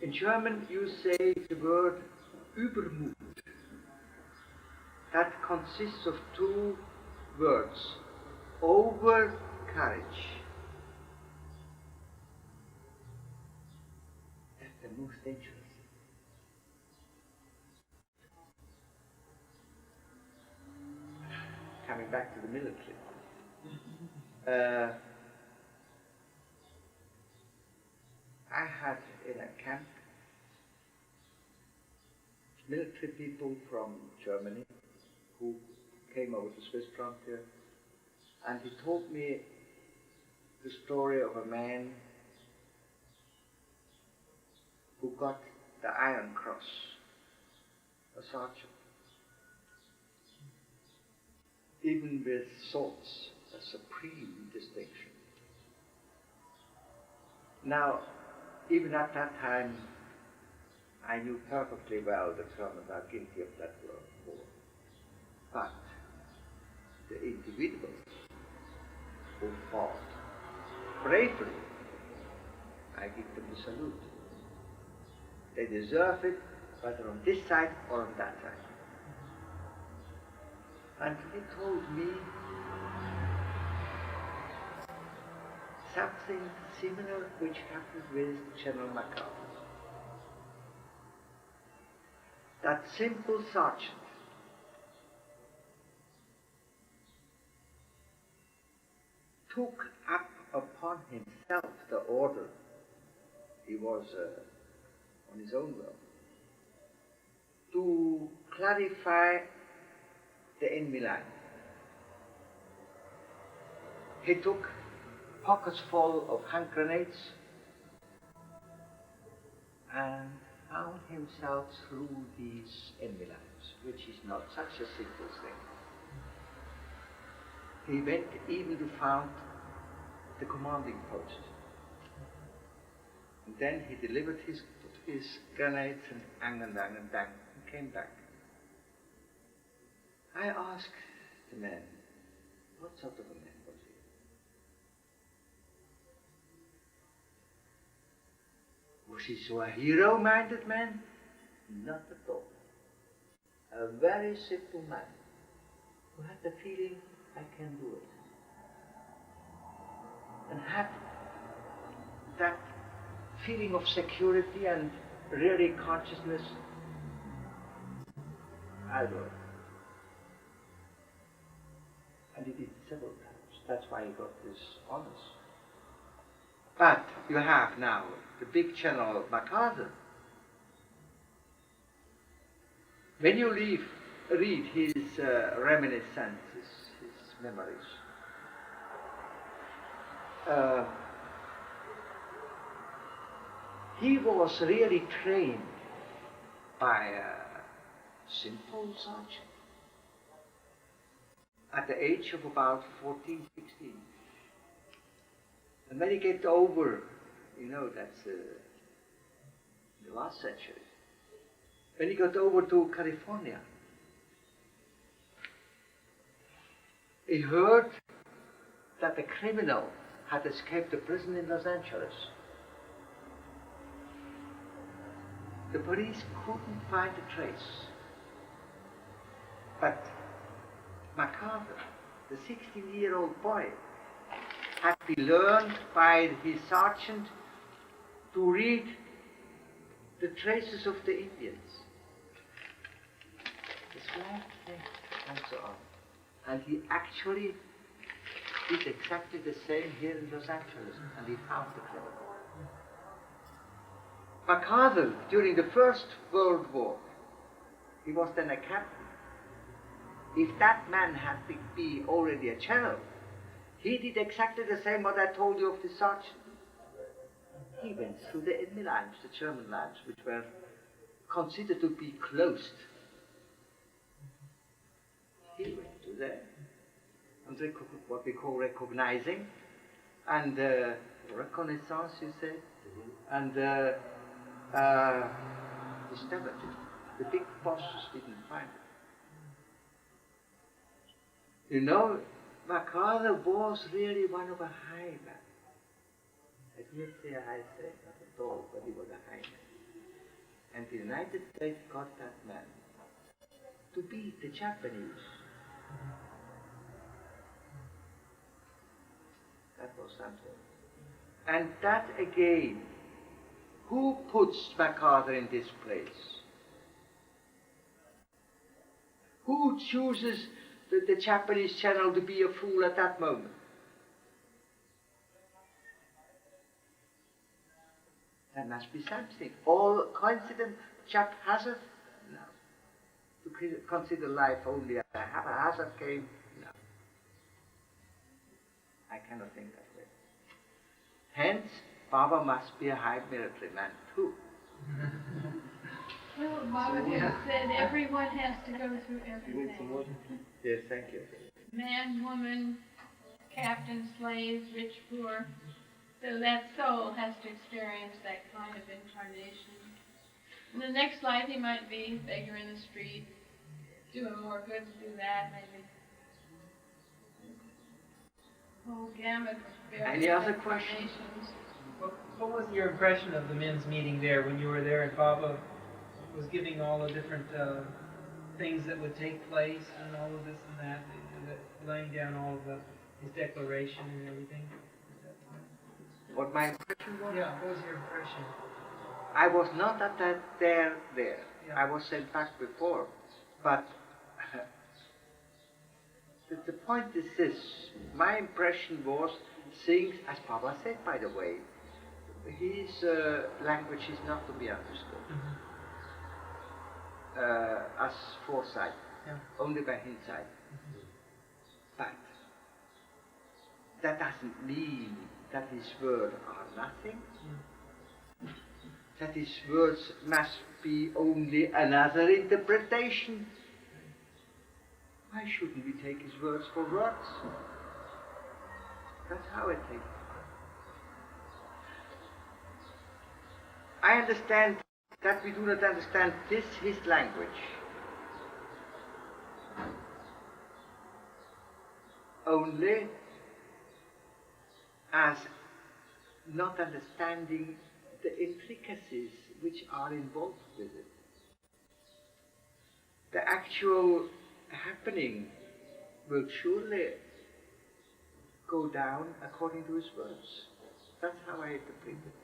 In German, you say the word Übermut. That consists of two words: over courage. That's the most dangerous. Coming back to the military. I had in a camp military people from Germany who came over the Swiss frontier, and he told me the story of a man who got the Iron Cross, a sergeant, even with swords, a supreme distinction. Now, even at that time, I knew perfectly well the Germans are guilty of that war. But the individuals who fought bravely, I give them the salute. They deserve it, whether on this side or on that side. And he told me something similar which happened with General MacArthur. That simple sergeant took up upon himself the order. He was on his own will to clarify the enemy line. He took pockets full of hand grenades and found himself through these enemy lines, which is not such a simple thing. He went even to found the commanding post. And then he delivered his grenades and bang, and came back. I asked the man, what sort of a man was he? Was he so a hero-minded man? Not at all. A very simple man who had the feeling, I can do it. And had that feeling of security and really consciousness. I do it. And he did it several times. That's why he got this honors. But you have now the big General MacArthur. When you read his reminiscences, his memories, he was really trained by a simple sergeant at the age of about 14, 16. And when he get over, you know, that's the last century, when he got over to California, he heard that the criminal had escaped the prison in Los Angeles. The police couldn't find a trace. But MacArthur, the 16-year-old boy, had been learned by his sergeant to read the traces of the Indians, the flag thing, and so on. And he actually did exactly the same here in Los Angeles, and he found the criminal. MacArthur, during the First World War, he was then a captain. If that man had to be already a general, he did exactly the same what I told you of the sergeant. He went through the enemy lines, the German lines, which were considered to be closed. He went to there, and what we call recognizing, and reconnaissance, you say, and established it. The big bosses didn't find it. You know, MacArthur was really one of a high man. I didn't say a high say, not at all, but he was a high man. And the United States got that man to beat the Japanese. That was something. And that again, who puts MacArthur in this place? Who chooses the Japanese general to be a fool at that moment? There must be something. All coincident, Jap hazard? No. To consider life only as a hazard game? No. I cannot think that way. Hence, Baba must be a high military man too. Well, Baba said everyone has to go through everything. Yes, thank you. Man, woman, captain, slave, rich, poor. So that soul has to experience that kind of incarnation. In the next life, he might be a beggar in the street, doing more good to do that, maybe. Whole gamut of various Any other questions? What was your impression of the men's meeting there when you were there and Baba was giving all the different things that would take place and all of this and that, laying down all of his declaration and everything? What my impression was? Yeah, what was your impression? I was not at that there. Yeah. I was sent back before. But the point is this. My impression was things, as Baba said, by the way, his language is not to be understood as foresight, only by hindsight. But that doesn't mean that his words are nothing, that his words must be only another interpretation. Why shouldn't we take his words for words? That's how I take it. I understand that we do not understand his language. Only as not understanding the intricacies which are involved with it. The actual happening will surely go down according to his words. That's how I interpret it.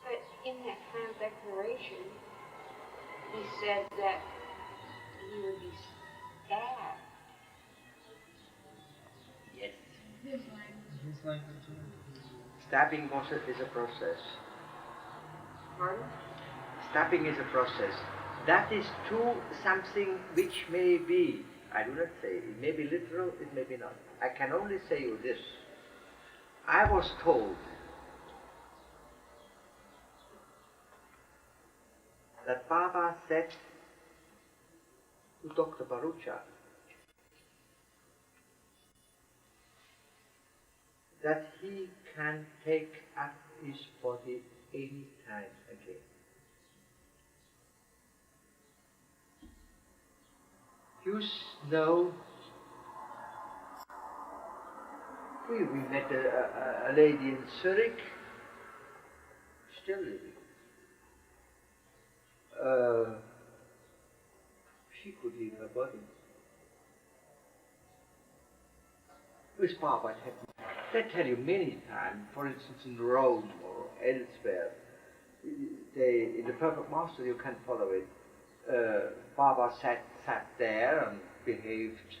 But in that final declaration, he said that he would be stabbed. Yes. His language. His language. Stabbing is a process. Pardon? Stabbing is a process. That is true, something which may be, I do not say, it may be literal, it may be not. I can only say you this. I was told that Baba said to Dr. Barucha that he can take up his body any time again. You know, we met a lady in Zurich, still living. She could leave her body. With Baba, it happened. They tell you many times, for instance in Rome or elsewhere, in the Perfect Master you can follow it. Baba sat there and behaved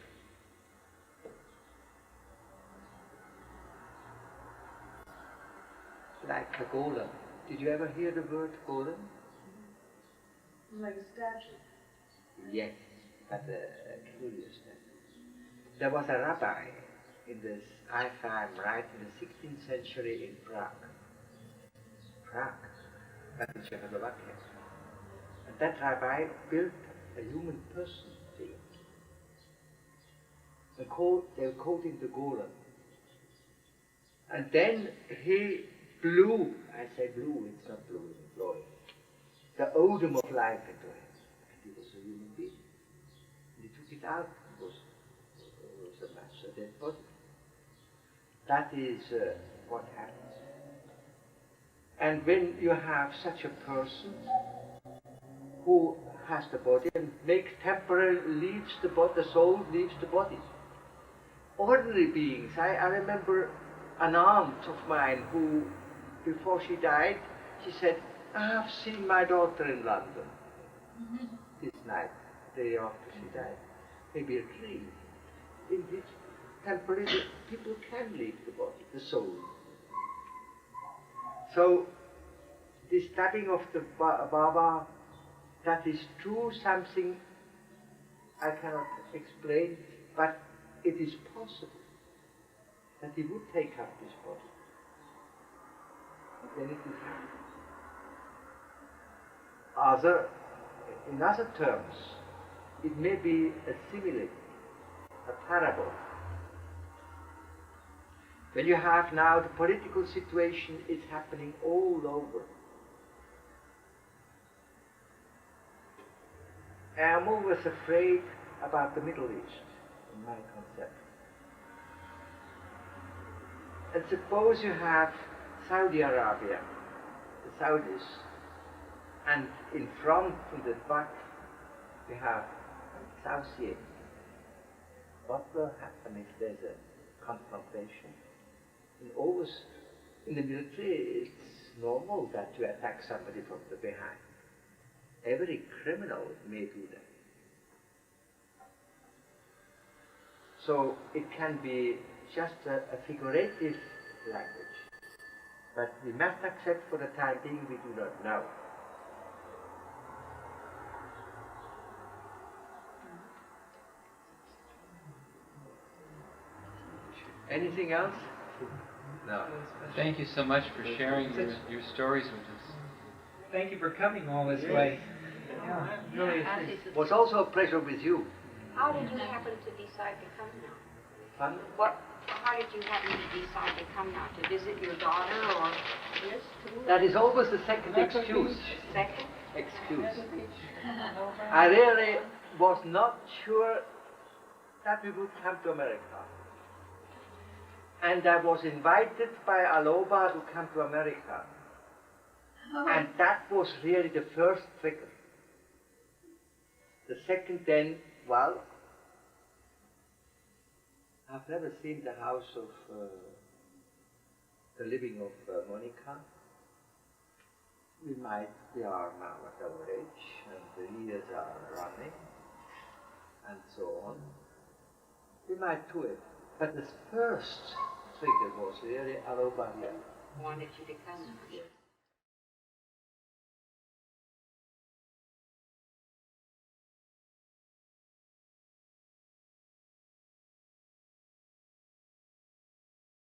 like a golem. Did you ever hear the word golem? Like a statue. Yes, but a curious statue. There was a rabbi in this time, right in the 16th century in Prague, but in Czechoslovakia. And that rabbi built a human person thing. They called him the golem. And then he blew, I say blew, it's not blue, it's blowing, the odor of life into him. And he was a human being. And he took it out, it was a mass, a dead body. That is what happens. And when you have such a person who has the body and makes temporarily leaves the body, the soul leaves the body. Ordinary beings, I remember an aunt of mine who, before she died, she said, I have seen my daughter in London this night, the day after she died. Maybe a dream in which temporarily people can leave the body, the soul. So, the stabbing of the Baba, that is true, something I cannot explain, but it is possible that he would take up this body. And then it would happen. In other terms, it may be a simile, a parable. When you have now the political situation is happening all over. I am always afraid about the Middle East, in my concept. And suppose you have Saudi Arabia, the Saudis, and in front, in the back, we have South Yemen. What will happen if there's a confrontation? And always, in the military, it's normal that you attack somebody from the behind. Every criminal may do that. So it can be just a figurative language. But we must accept for the time being we do not know. Anything else? No. Thank you so much for sharing your stories with us. Thank you for coming all this way. Yeah, really. It was also a pleasure with you. How did you happen to decide to come now? Fun? How did you happen to decide to come now? To visit your daughter or? Yes, that is always the second excuse. Second? Excuse. I really was not sure that we would come to America. And I was invited by Aloba to come to America. Oh. And that was really the first trigger. The second then, well, I've never seen the house of the living of Monica. We are now at our age, and the years are running, and so on. We might do it. But the first trigger was really Aloba here. Wanted you to come. Yes.